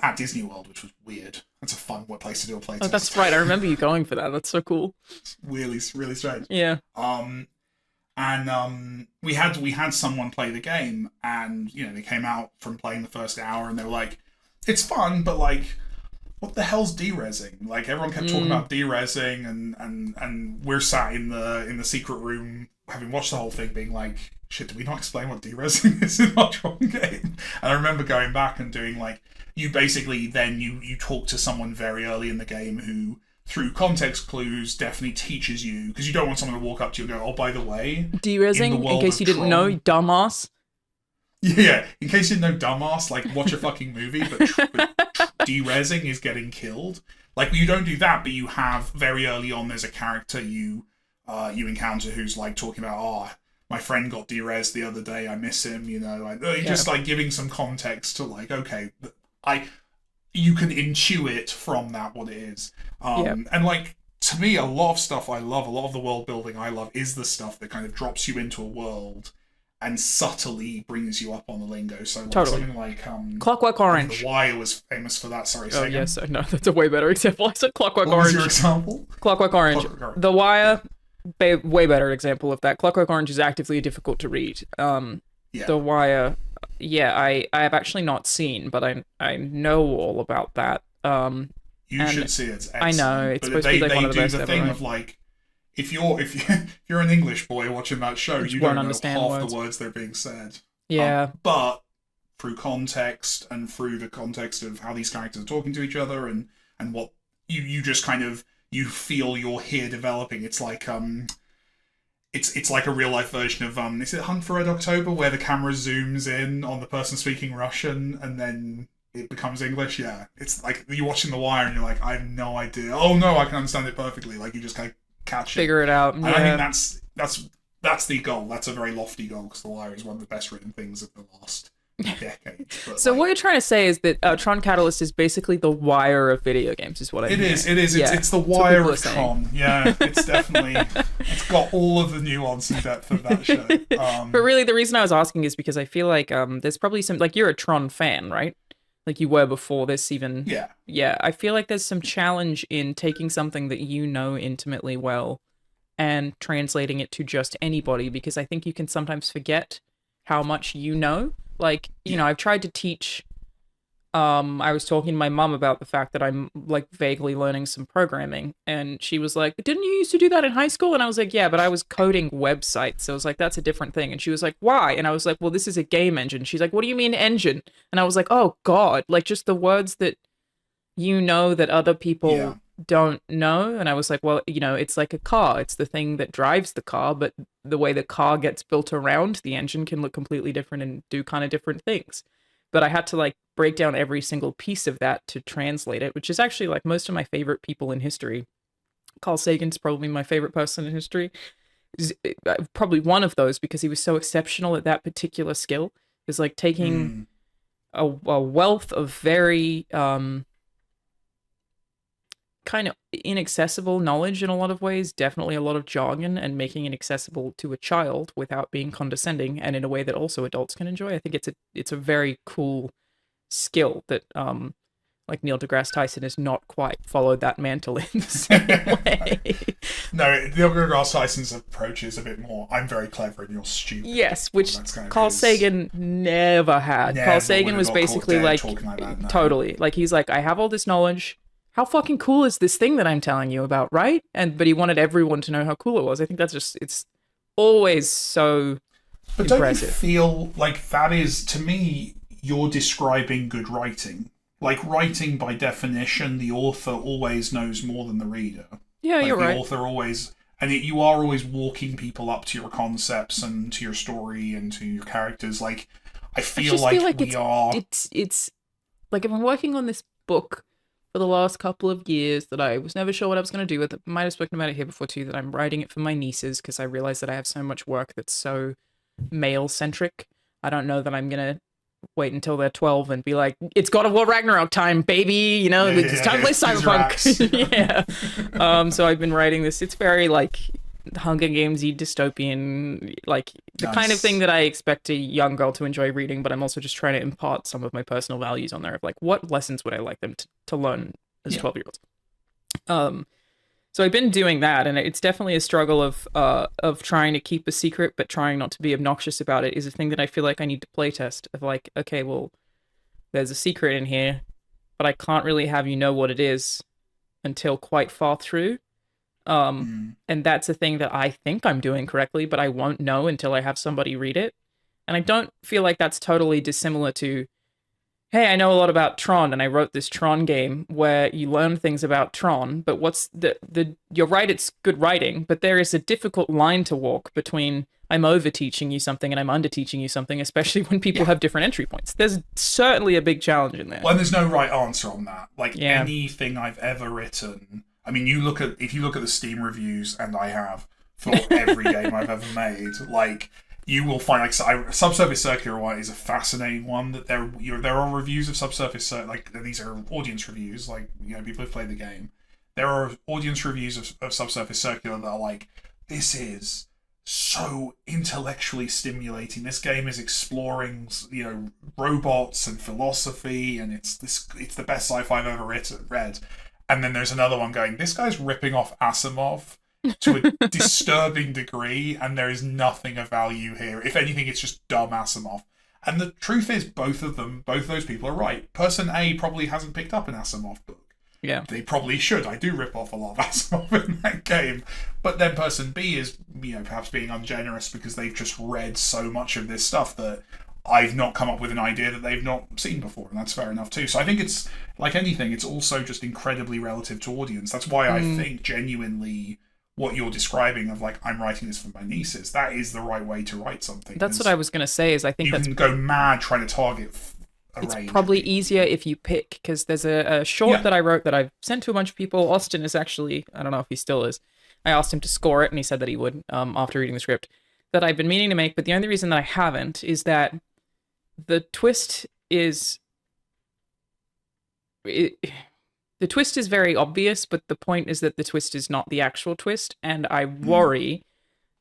At Disney World, which was weird. That's a fun place to do a playtest. Oh, that's right. I remember you going for that. That's so cool. It's really, really strange. Yeah. We had someone play the game, and they came out from playing the first hour, and they were like, "It's fun, but like, what the hell's derezzing?" Like, everyone kept talking about derezzing, and we're sat in the secret room having watched the whole thing, being like, "Shit, did we not explain what derezzing is in our Tron game?" And I remember going back and doing like. You basically then you talk to someone very early in the game who, through context clues, definitely teaches you, because you don't want someone to walk up to you and go, "Oh, by the way, derezzing, in case you didn't know, dumbass." Yeah, in case you didn't know, dumbass, like, watch a fucking movie, but derezzing is getting killed. Like, you don't do that, but you have very early on. There's a character you encounter who's like talking about, my friend got derez the other day. I miss him. Just like giving some context to like, okay. You can intuit from that what it is. And like, to me, a lot of stuff I love, a lot of the world building I love is the stuff that kind of drops you into a world and subtly brings you up on the lingo. So like, totally. Something like Clockwork Orange. The Wire was famous for that. Sorry. Oh yes, no, that's a way better example. I said Clockwork Orange. What was your example? Clockwork Orange. The Wire, way better example of that. Clockwork Orange is actively difficult to read. The Wire. Yeah, I have actually not seen, but I know all about that. You should see it. It's excellent. I know it's supposed to be like one of the best ever. They do the thing of like, if you're an English boy watching that show, you don't know half the words that are being said. Yeah, but through context and through the context of how these characters are talking to each other and what you just kind of you feel you're here developing. It's like it's like a real life version of is it Hunt for Red October, where the camera zooms in on the person speaking Russian and then it becomes English? Yeah, it's like you're watching The Wire and you're like, I have no idea. Oh no, I can understand it perfectly. Like you just kind of catch figure it out. And I think that's the goal. That's a very lofty goal because The Wire is one of the best written things of the last decade. But so what you're trying to say is that Tron Catalyst is basically the Wire of video games, is what I mean. It is. It's the Wire of Tron. Yeah, it's definitely it's got all of the nuance and depth of that show. But really, the reason I was asking is because I feel like there's probably some, like, you're a Tron fan, right? Like you were before this even. Yeah. I feel like there's some challenge in taking something that you know intimately well and translating it to just anybody, because I think you can sometimes forget how much you know. Like, you know, I've tried to teach, I was talking to my mum about the fact that I'm, like, vaguely learning some programming, and she was like, didn't you used to do that in high school? And I was like, yeah, but I was coding websites. So I was like, that's a different thing. And she was like, why? And I was like, well, this is a game engine. She's like, what do you mean engine? And I was like, oh, God, like, just the words that you know that other people don't know. And I was like, well, you know, it's like a car. It's the thing that drives the car, but the way the car gets built around the engine can look completely different and do kind of different things. But I had to, like, break down every single piece of that to translate it, which is actually, like, most of my favorite people in history. Carl Sagan's probably my favorite person in history. He's probably one of those because he was so exceptional at that particular skill. Is like taking a wealth of very kind of inaccessible knowledge in a lot of ways, definitely a lot of jargon, and making it accessible to a child without being condescending and in a way that also adults can enjoy. I think it's a very cool skill that like Neil deGrasse Tyson has not quite followed that mantle in the same way. No, Neil deGrasse Tyson's approach is a bit more, I'm very clever and you're stupid. Yes, which Carl Sagan never had. Carl Sagan was basically like that, no. Totally. Like, he's like, I have all this knowledge. How fucking cool is this thing that I'm telling you about, right? But he wanted everyone to know how cool it was. I think that's just, it's always so But impressive. Don't you feel like that is, to me, you're describing good writing? Like, writing, by definition, the author always knows more than the reader. Yeah, like, you're right. The author always... And you are always walking people up to your concepts and to your story and to your characters. Like, I feel like we are... It's... Like, I've been working on this book for the last couple of years that I was never sure what I was going to do with it. I might have spoken about it here before, too, that I'm writing it for my nieces because I realize that I have so much work that's so male-centric. I don't know that I'm going to wait until they're 12 and be like, it's God of War Ragnarok time, baby, you know, it's time to play Cyberpunk. So I've been writing this. It's very, like, Hunger Games-y, dystopian, like, the kind of thing that I expect a young girl to enjoy reading, but I'm also just trying to impart some of my personal values on there of, like, what lessons would I like them to learn as 12-year-olds. So I've been doing that, and it's definitely a struggle of trying to keep a secret, but trying not to be obnoxious about it is a thing that I feel like I need to playtest. Of like, okay, well, there's a secret in here, but I can't really have you know what it is until quite far through. And that's a thing that I think I'm doing correctly, but I won't know until I have somebody read it. And I don't feel like that's totally dissimilar to, hey, I know a lot about Tron, and I wrote this Tron game where you learn things about Tron, but what's you're right, it's good writing, but there is a difficult line to walk between I'm over-teaching you something and I'm under-teaching you something, especially when people have different entry points. There's certainly a big challenge in there. Well, and there's no right answer on that. Like, anything I've ever written, I mean, if you look at the Steam reviews, and I have, for every game I've ever made, like, you will find, like, Subsurface Circular one is a fascinating one. That there are reviews of Subsurface Circular, like, these are audience reviews, like, you know, people who've played the game. There are audience reviews of Subsurface Circular that are like, this is so intellectually stimulating. This game is exploring, you know, robots and philosophy, and it's the best sci-fi I've ever read. And then there's another one going, this guy's ripping off Asimov to a disturbing degree, and there is nothing of value here. If anything, it's just dumb Asimov. And the truth is, both those people are right. Person A probably hasn't picked up an Asimov book. Yeah. They probably should. I do rip off a lot of Asimov in that game. But then person B is, you know, perhaps being ungenerous because they've just read so much of this stuff that I've not come up with an idea that they've not seen before, and that's fair enough too. So I think it's like anything; it's also just incredibly relative to audience. That's why I think genuinely what you're describing of like I'm writing this for my nieces, that is the right way to write something. That's what I was going to say. Is I think you can go mad trying to target. It's probably easier if you pick, because there's a short that I wrote that I've sent to a bunch of people. Austin is actually, I don't know if he still is. I asked him to score it, and he said that he would after reading the script. That I've been meaning to make, but the only reason that I haven't is that the twist is the twist is very obvious, but the point is that the twist is not the actual twist, and I worry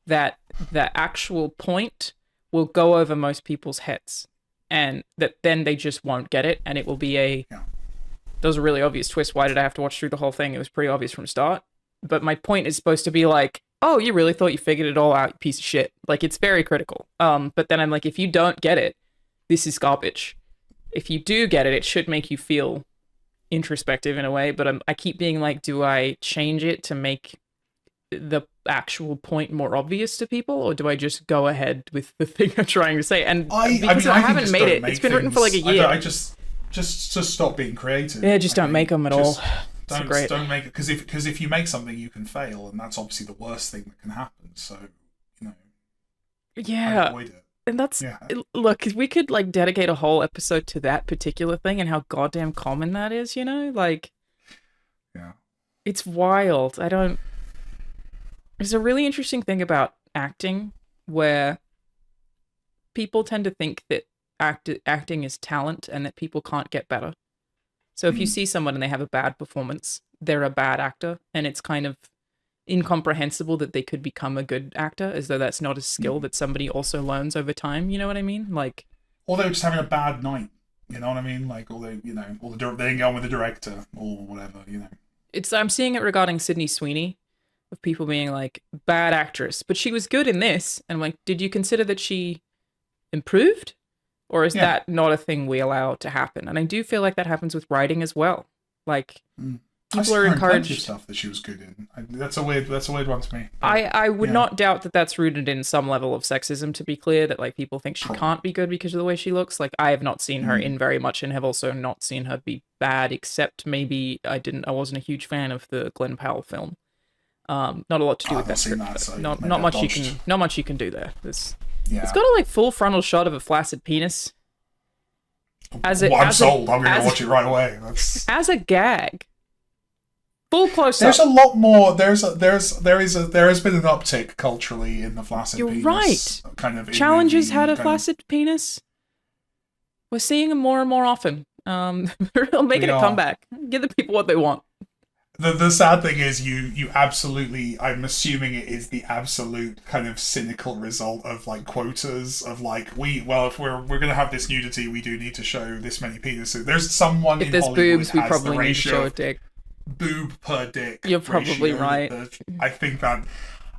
that the actual point will go over most people's heads, and that then they just won't get it, and it will be that was a really obvious twist. Why did I have to watch through the whole thing? It was pretty obvious from the start. But my point is supposed to be like, oh, you really thought you figured it all out, you piece of shit. Like, it's very critical. But then I'm like, if you don't get it, this is garbage. If you do get it, it should make you feel introspective in a way. But I keep being like, do I change it to make the actual point more obvious to people, or do I just go ahead with the thing I'm trying to say? And I haven't made it. It's been written for like a year. I just stop being creative. Yeah, just don't make them at all. Don't make it, because if you make something, you can fail, and that's obviously the worst thing that can happen. So, avoid it. And that's look, we could like dedicate a whole episode to that particular thing and how goddamn common that is. It's wild. There's a really interesting thing about acting where people tend to think that acting is talent and that people can't get better. So if you see someone and they have a bad performance, they're a bad actor, and it's kind of incomprehensible that they could become a good actor, as though that's not a skill that somebody also learns over time. You know what I mean? Like, or they're just having a bad night. You know what I mean? Like, or they didn't get on with the director or whatever. I'm seeing it regarding Sydney Sweeney, of people being like, bad actress, but she was good in this. And I'm like, did you consider that she improved? Or is that not a thing we allow to happen? And I do feel like that happens with writing as well. Like, people are encouraged. Stuff that she was good in. That's a weird one to me. I would not doubt that that's rooted in some level of sexism. To be clear, that like people think she can't be good because of the way she looks. Like, I have not seen her in very much, and have also not seen her be bad. Except maybe I wasn't a huge fan of the Glenn Powell film. Not a lot to do with that script. Not much you can do there. It's got a like full frontal shot of a flaccid penis. I'm sold. I'm going to watch it right away. As a gag. Full close up. There's a lot more. There has been an uptick culturally in the flaccid penis. You're right. Kind of Challenges had a flaccid penis. We're seeing them more and more often. They're making a comeback. Give the people what they want. The sad thing is you absolutely, I'm assuming it is the absolute kind of cynical result of like quotas of like, if we're going to have this nudity, we do need to show this many penises. There's someone if there's Hollywood boobs, we probably need to show a dick. Boob per dick. You're probably right. I think that,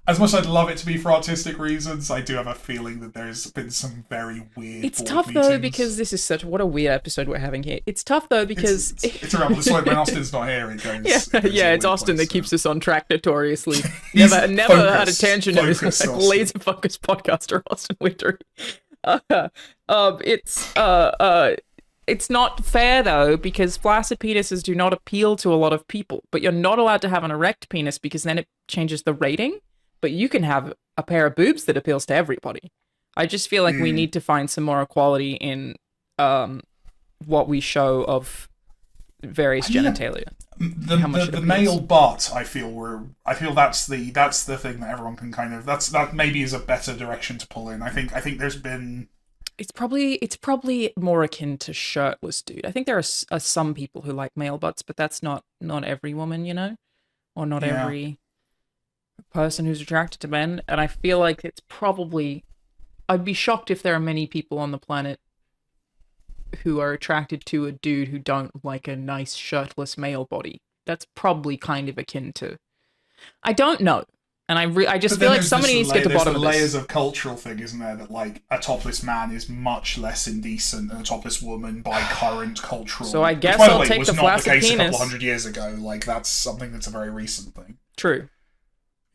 as much as I'd love it to be for artistic reasons, I do have a feeling that there's been some very weird. It's tough though, because this is what a weird episode we're having here. It's tough though because it's around this way. When Austin's not here, it goes. It's Austin that keeps us on track notoriously. never had a tangent of this like laser focused podcaster, Austin Wintory. It's not fair though, because flaccid penises do not appeal to a lot of people, but you're not allowed to have an erect penis because then it changes the rating. But you can have a pair of boobs that appeals to everybody. I just feel like we need to find some more equality in what we show of various genitalia. The male butt, I feel that's the thing that everyone can kind of that maybe is a better direction to pull in. I think there's been. It's probably more akin to shirtless dude. I think there are some people who like male butts, but that's not every woman, or not every person who's attracted to men. And I feel like it's probably, I'd be shocked if there are many people on the planet who are attracted to a dude who don't like a nice shirtless male body. That's probably kind of akin to, I don't know. And I just feel like somebody needs to get to the bottom of this. There's layers of cultural thing, isn't there? That like a topless man is much less indecent than a topless woman by current cultural. So I guess I'll take the flaccid penis. Was not the case a couple 100 years ago. Like that's something that's a very recent thing. True.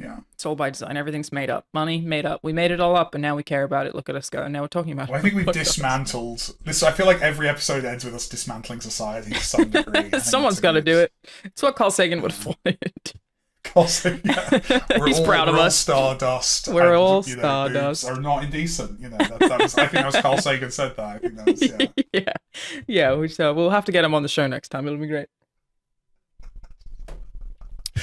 Yeah. It's all by design. Everything's made up. Money made up. We made it all up, and now we care about it. Look at us go. And now we're talking about it. Well, I think we've dismantled this. I feel like every episode ends with us dismantling society to some degree. Someone's got to do it. It's what Carl Sagan would have wanted. Carl Sagan, yeah. He's proud of us. Stardust. We're all boobs stardust. are not indecent. You know, that was. I think that was Carl Sagan said that. I think that was. Yeah. Yeah. We'll have to get him on the show next time. It'll be great.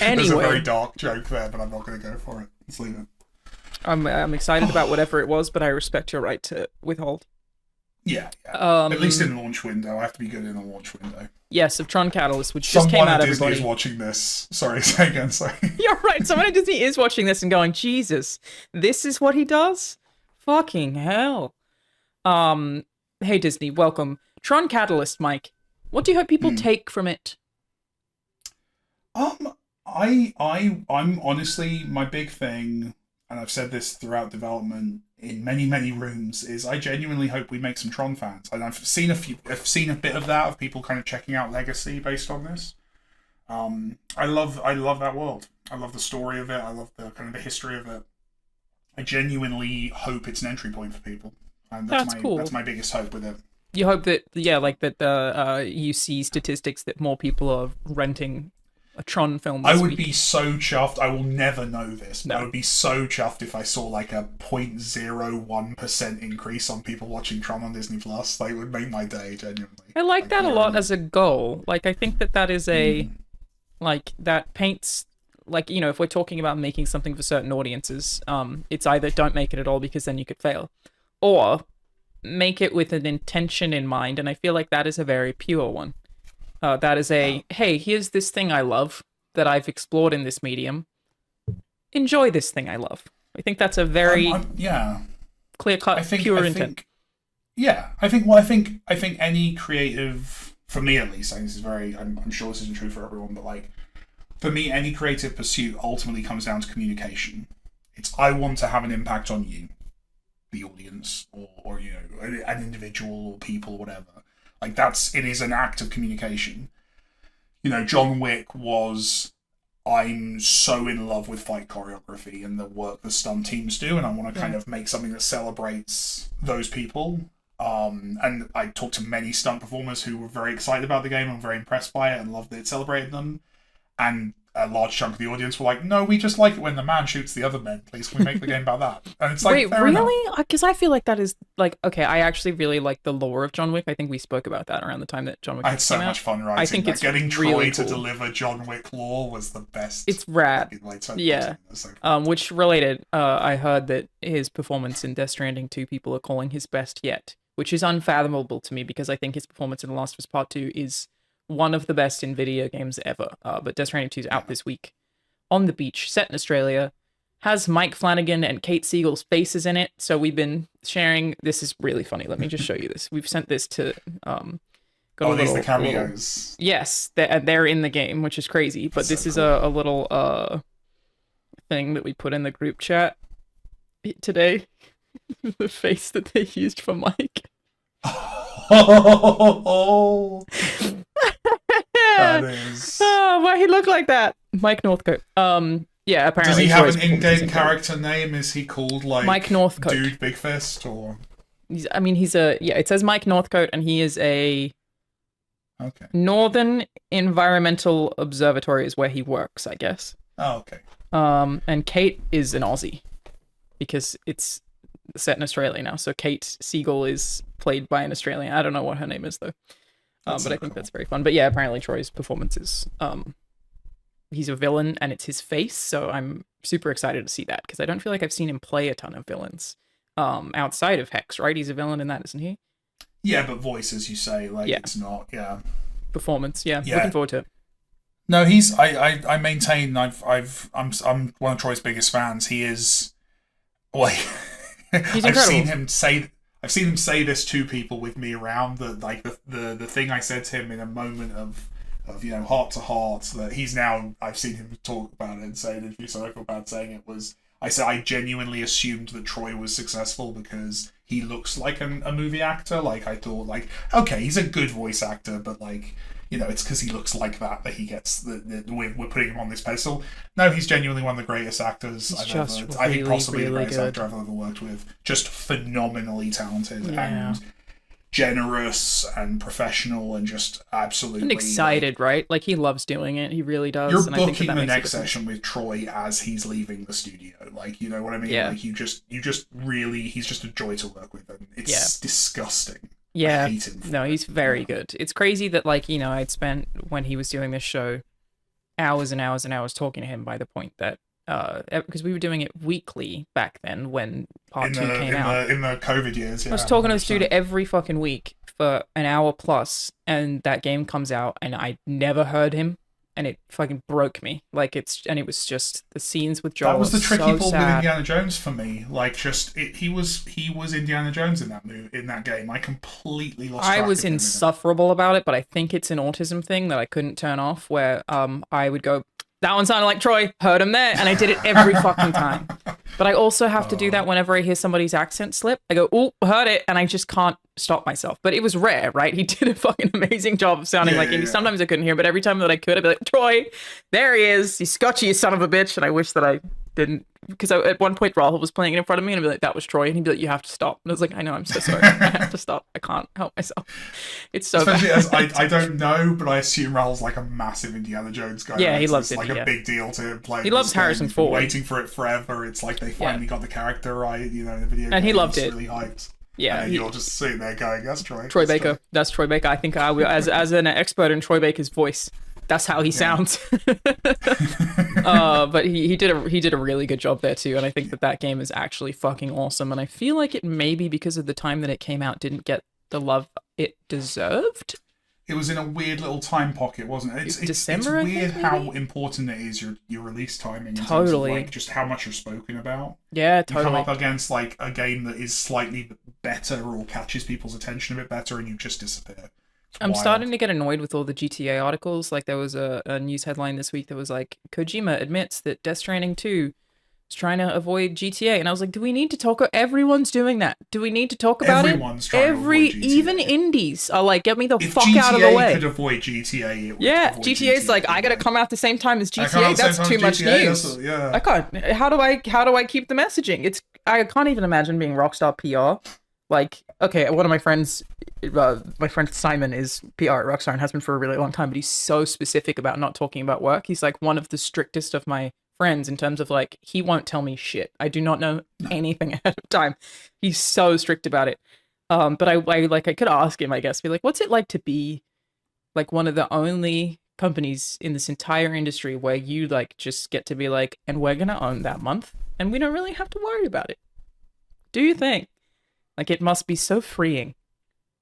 Anyway, there's a very dark joke there, but I'm not going to go for it. Let's leave it. I'm excited about whatever it was, but I respect your right to withhold. Yeah. At least in the launch window. I have to be good in the launch window. Yes, of Tron Catalyst, which just came out, everybody. Someone at Disney is watching this. Sorry, say again, sorry. You're right, someone at Disney is watching this and going, Jesus, this is what he does? Fucking hell. Hey Disney, welcome. Tron Catalyst, Mike. What do you hope people take from it? I'm honestly, my big thing, and I've said this throughout development in many, many rooms, is I genuinely hope we make some Tron fans. And I've seen a bit of that, of people kind of checking out Legacy based on this. I love that world. I love the story of it. I love the kind of the history of it. I genuinely hope it's an entry point for people. And that's cool. That's my biggest hope with it. You hope that, you see statistics that more people are renting a Tron film I would be so chuffed. I will never know this, but No. I would be so chuffed if I saw like a 0.01% increase on people watching Tron on Disney Plus. Like, it would make my day, genuinely. I like that a lot as a goal. Like, I think that is a, like, that paints, like, you know, if we're talking about making something for certain audiences, it's either don't make it at all because then you could fail, or make it with an intention in mind, and I feel like that is a very pure one. That is hey, here's this thing I love that I've explored in this medium. Enjoy this thing I love. I think that's a very clear-cut, pure intent. I think any creative, for me at least, this is very, I'm sure this isn't true for everyone, but like, for me, any creative pursuit ultimately comes down to communication. It's, I want to have an impact on you, the audience, or you know, an individual or people or whatever. Like, it is an act of communication. You know, John Wick was, I'm so in love with fight choreography and the work the stunt teams do, and I want to kind of make something that celebrates those people. And I talked to many stunt performers who were very excited about the game and very impressed by it and loved that it celebrated them. And a large chunk of the audience were like, no, we just like it when the man shoots the other men. Please, can we make the game about that? And it's like, wait, really? Because I feel like that is, like, okay, I actually really like the lore of John Wick. I think we spoke about that around the time that John Wick came out. I had so much fun writing. I think it's getting really Troy to cool. deliver John Wick lore was the best. It's rad. Yeah. Which related, I heard that his performance in Death Stranding 2 people are calling his best yet, which is unfathomable to me because I think his performance in The Last of Us Part 2 is one of the best in video games ever. But Death Stranding 2 is out this week. On the beach, set in Australia, has Mike Flanagan and Kate Siegel's faces in it. So we've been sharing. This is really funny. Let me just show you this. We've sent this to. These the cameos. Yes, they're in the game, which is crazy. But this is a little thing that we put in the group chat today. The face that they used for Mike. That is. Oh, why he looked like that? Mike Northcote. Yeah, apparently. Does he have an in-game character name? Is he called like Mike Northcote? Dude Big Fist, or? It says Mike Northcote, and he is a Northern Environmental Observatory is where he works, I guess. Oh, okay. And Kate is an Aussie because it's set in Australia now. So Kate Siegel is played by an Australian. I don't know what her name is though. But I think that's very fun. But yeah, apparently Troy's performance is he's a villain and it's his face, so I'm super excited to see that because I don't feel like I've seen him play a ton of villains outside of Hex, right? He's a villain in that, isn't he? Yeah, but voice, as you say, like it's not. Yeah, performance. Yeah, looking forward to it. No, he's. I maintain. I'm one of Troy's biggest fans. He is. Like, he's incredible. I've seen him say this to people with me around. That like the thing I said to him in a moment of heart to heart. That he's now. I've seen him talk about it and say it. So I feel bad saying it was. I said I genuinely assumed that Troy was successful because he looks like a movie actor. Like, I thought, like, okay, he's a good voice actor, but, like, you know, it's because he looks like that he gets we're putting him on this pedestal. No, he's genuinely one of the greatest actors I think possibly the greatest actor I've ever worked with. Just phenomenally talented and generous and professional and just absolutely and excited, right? Like, he loves doing it. He really does. You're booking the next session with Troy as he's leaving the studio. Like, you know what I mean? Yeah. Like, you just really, he's just a joy to work with, and it's disgusting. Yeah. I hate him. No, he's very good. It's crazy that, like, you know, I'd spent, when he was doing this show, hours and hours and hours talking to him by the point that because we were doing it weekly back then when part 2 came out. In the COVID years, yeah. I was talking to this dude every fucking week for an hour plus, and that game comes out, and I never heard him, and it fucking broke me. Like, it was just the scenes with Joel. That was the tricky so ball sad. with Indiana Jones for me. Like, he was Indiana Jones in that game. I completely lost track I was of him insufferable about it, but I think it's an autism thing that I couldn't turn off, where I would go, that one sounded like Troy, heard him there, and I did it every fucking time. But I also have to do that whenever I hear somebody's accent slip. I go, oh, heard it, and I just can't stop myself. But it was rare, right? He did a fucking amazing job of sounding like him. Sometimes I couldn't hear, but every time that I could, I'd be like, Troy, there he is. He's Scotchy, you son of a bitch. And I wish that I didn't, because at one point Rahul was playing it in front of me, and I'd be like, that was Troy. And he'd be like, you have to stop. And I was like, I know, I'm so sorry. I have to stop. I can't help myself. It's so Especially bad. as I don't know, but I assume Rahul's like a massive Indiana Jones guy. Yeah, right? he loves it. It's like a big deal to him playing. He loves Harrison Ford. Waiting for it forever. It's like they finally got the character right, you know, in the video game. And he loved it. Really hyped. Yeah, and you're just sitting there going, that's Troy. Troy Baker. That's Troy Baker. I think as an expert in Troy Baker's voice, that's how he sounds. But he did a really good job there too, and I think that game is actually fucking awesome. And I feel like it maybe because of the time that it came out didn't get the love it deserved. It was in a weird little time pocket, wasn't it? It's December, it's weird I think, how important it is your release timing in terms of like just how much you're spoken about. Yeah, totally. You come up against like a game that is slightly better or catches people's attention a bit better, and you just disappear. I'm starting to get annoyed with all the GTA articles. Like, there was a news headline this week that was like, Kojima admits that Death Stranding 2 is trying to avoid GTA. And I was like, do we need to talk? Everyone's doing that. Do we need to talk about Everyone's trying to avoid GTA. Even indies are like, get me the fuck GTA out of the way. If GTA could avoid GTA, it would avoid GTA's like, I gotta come out the same time as GTA. That's too much news. I can't. How do I keep the messaging? I can't even imagine being Rockstar PR. Like, okay, one of my friends, my friend Simon is PR at Rockstar and has been for a really long time, but he's so specific about not talking about work. He's like one of the strictest of my friends in terms of like, he won't tell me shit. I do not know anything ahead of time. He's so strict about it. But I could ask him, I guess, be like, what's it like to be like one of the only companies in this entire industry where you like just get to be like, and we're gonna own that month and we don't really have to worry about it. Do you think? Like, it must be so freeing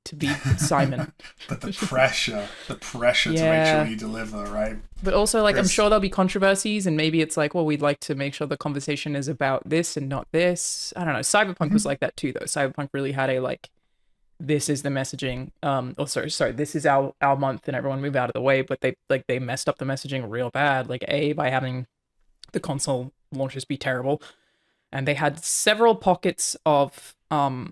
to be Simon. But the pressure to make sure you deliver, right? But also, like, I'm sure there'll be controversies, and maybe it's like, well, we'd like to make sure the conversation is about this and not this. I don't know. Cyberpunk was like that too, though. Cyberpunk really had a, like, this is the messaging. This is our month, and everyone move out of the way. But they messed up the messaging real bad. Like, by having the console launches be terrible. And they had several pockets of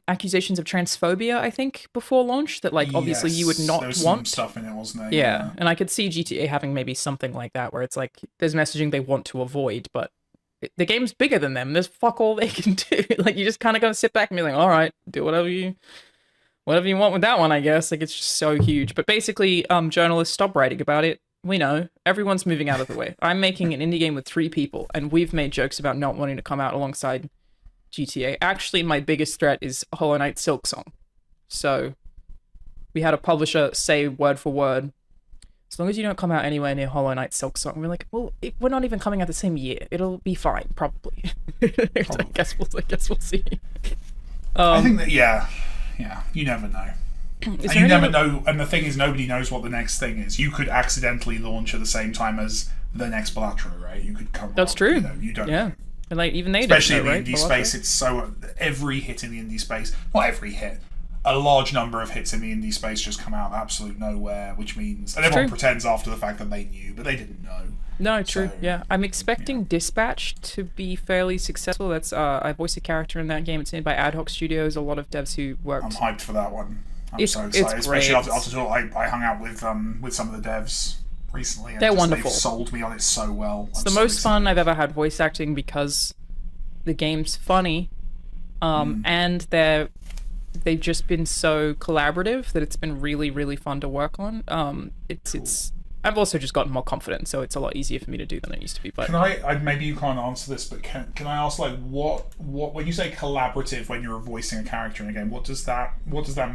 accusations of transphobia, I think, before launch that, like, obviously you would not want. Some stuff in it, wasn't there? Yeah, and I could see GTA having maybe something like that, where it's like there's messaging they want to avoid, but the game's bigger than them. There's fuck all they can do. Like, you just kind of gotta sit back and be like, all right, do whatever you want with that one, I guess. Like, it's just so huge. But basically, journalists stop writing about it. We know everyone's moving out of the way. I'm making an indie game with 3 people, and we've made jokes about not wanting to come out alongside GTA. Actually, my biggest threat is Hollow Knight Silksong. So we had a publisher say word for word, as long as you don't come out anywhere near Hollow Knight Silksong. We're like, well, we're not even coming out the same year. It'll be fine, probably. I guess we'll see. I think that you never know. And you never know, and the thing is, nobody knows what the next thing is. You could accidentally launch at the same time as the next Balatro, right? You could come. That's true. You don't know. And like, even they especially don't know, in the indie space, it's so every hit in the indie space. Not every hit. a large number of hits in the indie space just come out of absolute nowhere, which means... And everyone pretends after the fact that they knew, but they didn't know. No, true, so, yeah. I'm expecting Dispatch to be fairly successful. That's I voice a character in that game. It's made by Ad Hoc Studios, a lot of devs who worked... I'm hyped for that one. I'm so excited. Especially after I hung out with some of the devs recently. And they're wonderful. They've sold me on it so well. It's the most fun I've ever had voice acting because the game's funny, and they've just been so collaborative that it's been really, really fun to work on. It's I've also just gotten more confident, so it's a lot easier for me to do than it used to be. But can I maybe you can't answer this, but can I ask, like, what when you say collaborative when you're voicing a character in a game, what does that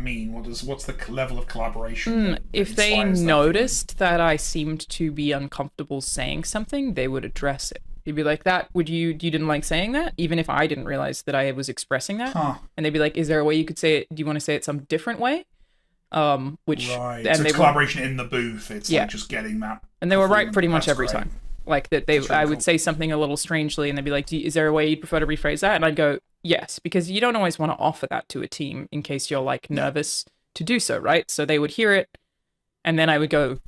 mean? What's the level of collaboration? If they noticed that I seemed to be uncomfortable saying something, they would address it. You'd be like, you didn't like saying that? Even if I didn't realize that I was expressing that. And they'd be like, is there a way you could say it? Do you want to say it some different way? Which right. And so it's collaboration in the booth. It's like just getting that. And they were right pretty much every time. Like that I would say something a little strangely and they'd be like, is there a way you'd prefer to rephrase that? And I'd go, yes, because you don't always want to offer that to a team in case you're like nervous to do so, right? So they would hear it and then I would go,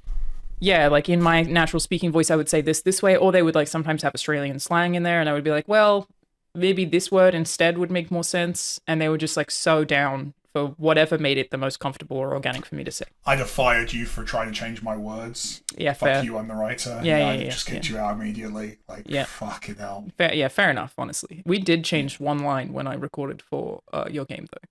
yeah, like in my natural speaking voice, I would say this way, or they would like sometimes have Australian slang in there, and I would be like, well, maybe this word instead would make more sense, and they were just like so down for whatever made it the most comfortable or organic for me to say. I'd have fired you for trying to change my words. Yeah, Fuck fair. you, I'm the writer. I'd just kicked you out immediately. Like, fucking hell. Fair enough, honestly. We did change one line when I recorded for your game, though.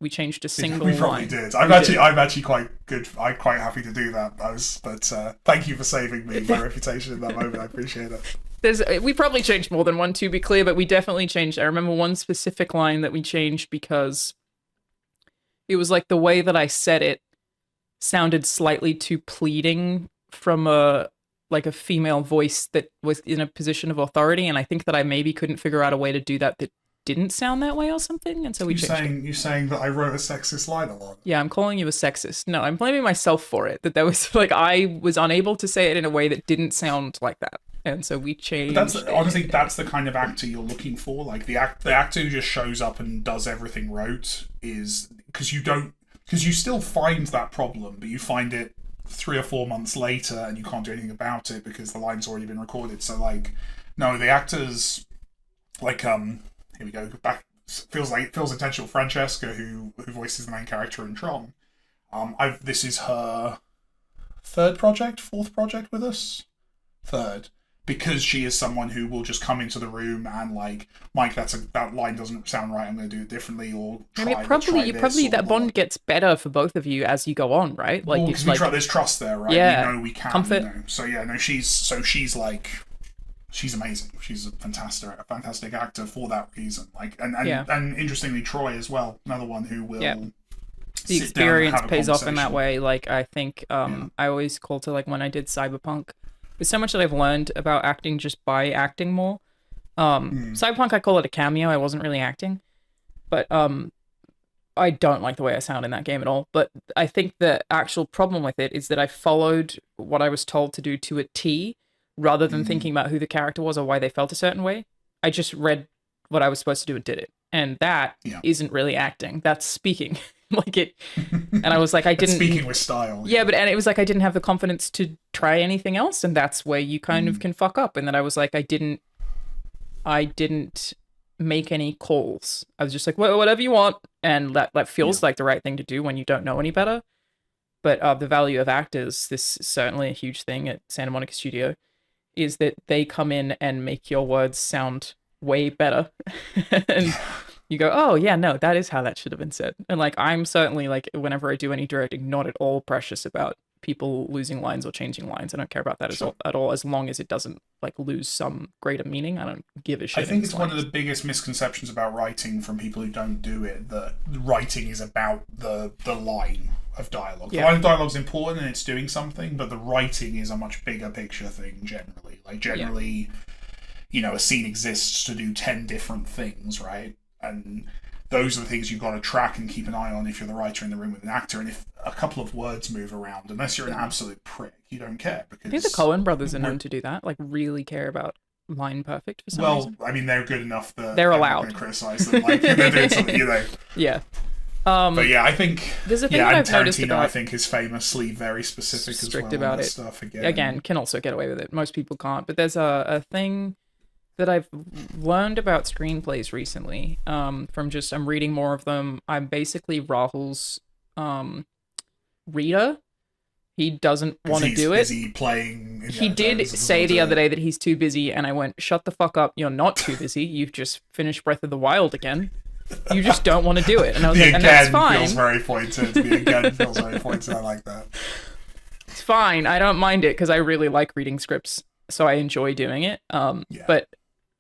We changed a single line. We probably did. I'm actually quite good. I'm quite happy to do that. But thank you for saving me my reputation in that moment. I appreciate it. We probably changed more than one, to be clear, but we definitely changed. I remember one specific line that we changed because it was like the way that I said it sounded slightly too pleading from a female voice that was in a position of authority, and I think that I maybe couldn't figure out a way to do that didn't sound that way or something, and so we changed it. You're saying that I wrote a sexist line a lot? Yeah, I'm calling you a sexist. No, I'm blaming myself for it. That was like I was unable to say it in a way that didn't sound like that, and so we changed. Honestly, that's the kind of actor you're looking for. Like the actor who just shows up and does everything rote is because you still find that problem, but you find it 3 or 4 months later, and you can't do anything about it because the line's already been recorded. So like, no, the actors like here we go. Back feels intentional. Francesca, who voices the main character in Tron. This is her fourth project with us. Third, because she is someone who will just come into the room and like, Mike, that line doesn't sound right. I'm going to do it differently, or probably that bond gets better for both of you as you go on, right? Like, because there's trust there, right? Yeah, we know we can. Comfort. You know? So yeah, no, she's like. She's amazing. She's a fantastic actor for that reason. Like, and interestingly, Troy as well, another one who will. Yeah. The experience pays off in that way. Like, I think I always call to like when I did Cyberpunk. There's so much that I've learned about acting just by acting more. Cyberpunk, I call it a cameo. I wasn't really acting, but I don't like the way I sound in that game at all. But I think the actual problem with it is that I followed what I was told to do to a T. Rather than thinking about who the character was or why they felt a certain way, I just read what I was supposed to do and did it. And that isn't really acting. That's speaking. Like it. And I was like, I didn't... speaking with style. Yeah, and it was like I didn't have the confidence to try anything else. And that's where you kind of can fuck up. And then I was like, I didn't make any calls. I was just like, well, whatever you want. And that feels like the right thing to do when you don't know any better. But the value of actors, this is certainly a huge thing at Santa Monica Studio, is that they come in and make your words sound way better. And you go, oh yeah, no, that is how that should have been said. And like, I'm certainly like, whenever I do any directing, not at all precious about people losing lines or changing lines. I don't care about that at all, as long as it doesn't like lose some greater meaning. I don't give a shit. I think it's one of the biggest misconceptions about writing from people who don't do it, that writing is about the line of dialogue. The line of dialogue is important and it's doing something, but the writing is a much bigger picture thing generally. Like generally, you know, a scene exists to do 10 different things, right? And those are the things you've got to track and keep an eye on if you're the writer in the room with an actor. And if a couple of words move around, unless you're an absolute prick, you don't care. Because I think the Coen brothers are known to do that, like really care about line perfect for some reason. Well, I mean, they're good enough that they're allowed. I'm not going to criticize them. Like, they're doing something, you know. Yeah. But yeah, I think there's a thing that I've noticed Tarantino, about, I think, is famously very specific strict as well about on that it. stuff. Again, can also get away with it. Most people can't. But there's a thing that I've learned about screenplays recently. From just I'm reading more of them. I'm basically Rahul's reader. He doesn't want to do it. Busy playing. He did say the other day that he's too busy, and I went, "Shut the fuck up! You're not too busy. You've just finished Breath of the Wild again. You just don't want to do it." And I was like, "And that's fine." Feels very pointed. The again feels very pointed. I like that. It's fine. I don't mind it because I really like reading scripts, so I enjoy doing it. But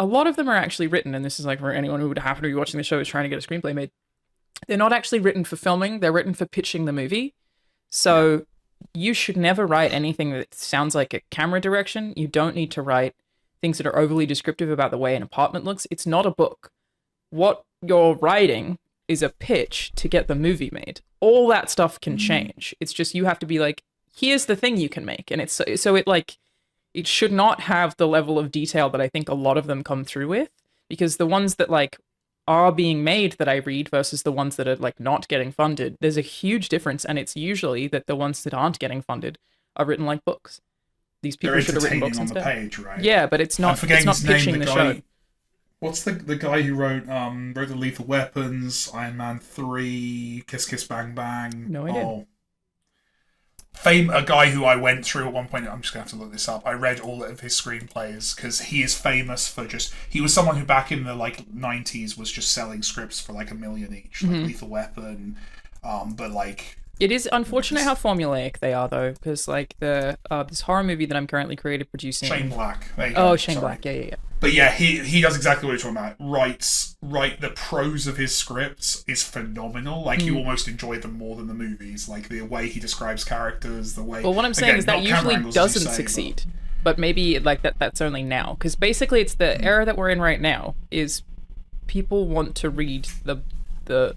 a lot of them are actually written, and this is like for anyone who would happen to be watching the show is trying to get a screenplay made. They're not actually written for filming. They're written for pitching the movie. So you should never write anything that sounds like a camera direction. You don't need to write things that are overly descriptive about the way an apartment looks. It's not a book. What you're writing is a pitch to get the movie made. All that stuff can change. It's just you have to be like, here's the thing you can make. And it's so it should not have the level of detail that I think a lot of them come through with, because the ones that like are being made that I read versus the ones that are like not getting funded, there's a huge difference, and it's usually that the ones that aren't getting funded are written like books. These people should have written books on instead. The page, right? Yeah, but it's not. It's not pitching the show. What's the guy who wrote the Lethal Weapons, Iron Man 3, Kiss Kiss Bang Bang? No idea. A guy who I went through at one point. I'm just gonna have to look this up. I read all of his screenplays because he is famous for he was someone who back in the like 90s was just selling scripts for like $1 million each, like Lethal Weapon. But like it is unfortunate how formulaic they are though, because like the this horror movie that I'm currently creative producing. Shane Black. There you go. Shane Black. Yeah. But yeah, he does exactly what you're talking about. The prose of his scripts is phenomenal. Like you almost enjoy them more than the movies. Like the way he describes characters, the way. Well, what I'm saying is that usually doesn't succeed. But maybe like that's only now, because basically it's the era that we're in right now. Is people want to read the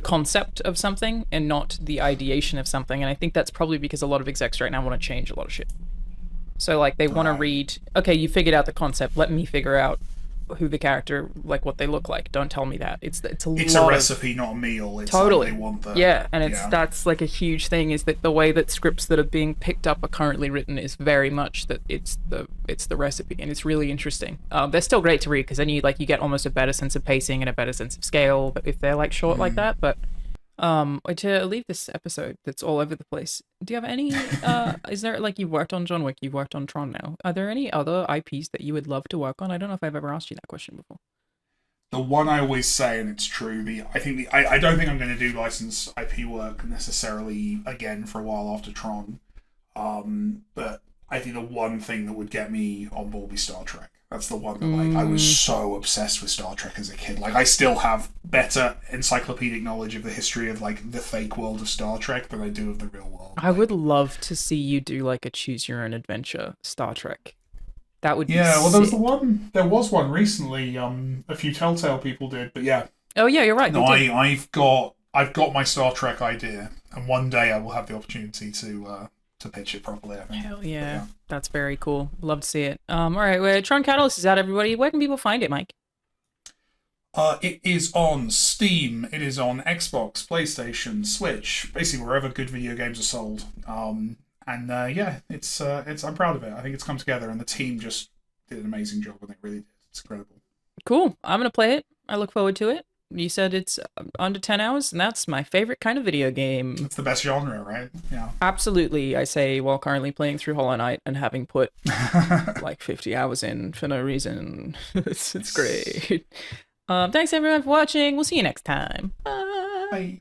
concept of something and not the ideation of something, and I think that's probably because a lot of execs right now want to change a lot of shit. So like they want to read, okay, you figured out the concept, let me figure out who the character, like what they look like. Don't tell me that. It's a recipe, not a meal. It's totally. Like they want the, yeah, and that's like a huge thing, is that the way that scripts that are being picked up are currently written is very much that it's the recipe, and it's really interesting. They're still great to read because then you get almost a better sense of pacing and a better sense of scale if they're like short like that. But to leave this episode that's all over the place, do you have any is there, like, you've worked on John Wick, you've worked on Tron now, are there any other IPs that you would love to work on? I don't know if I've ever asked you that question before. The one I always say, and it's true, I don't think I'm going to do licensed IP work necessarily again for a while after Tron, but I think the one thing that would get me on board would be Star Trek. That's the one that, like, I was so obsessed with Star Trek as a kid. Like, I still have better encyclopedic knowledge of the history of, like, the fake world of Star Trek than I do of the real world. I would love to see you do, like, a choose-your-own-adventure Star Trek. That would be well, sick. there was one recently, a few Telltale people did, but yeah. Oh, yeah, you're right. No, I've got my Star Trek idea, and one day I will have the opportunity to pitch it properly, I think. Hell yeah. That's very cool. Love to see it. All right, well, Tron Catalyst is out, everybody. Where can people find it, Mike? It is on Steam. It is on Xbox, PlayStation, Switch, basically wherever good video games are sold. I'm proud of it. I think it's come together, and the team just did an amazing job, and it really did. It's incredible. Cool. I'm gonna play it. I look forward to it. You said it's under 10 hours, and that's my favorite kind of video game. It's the best genre, right? Yeah. Absolutely, I say, while currently playing through Hollow Knight and having put like 50 hours in for no reason. It's great. Thanks everyone for watching. We'll see you next time. Bye. Bye.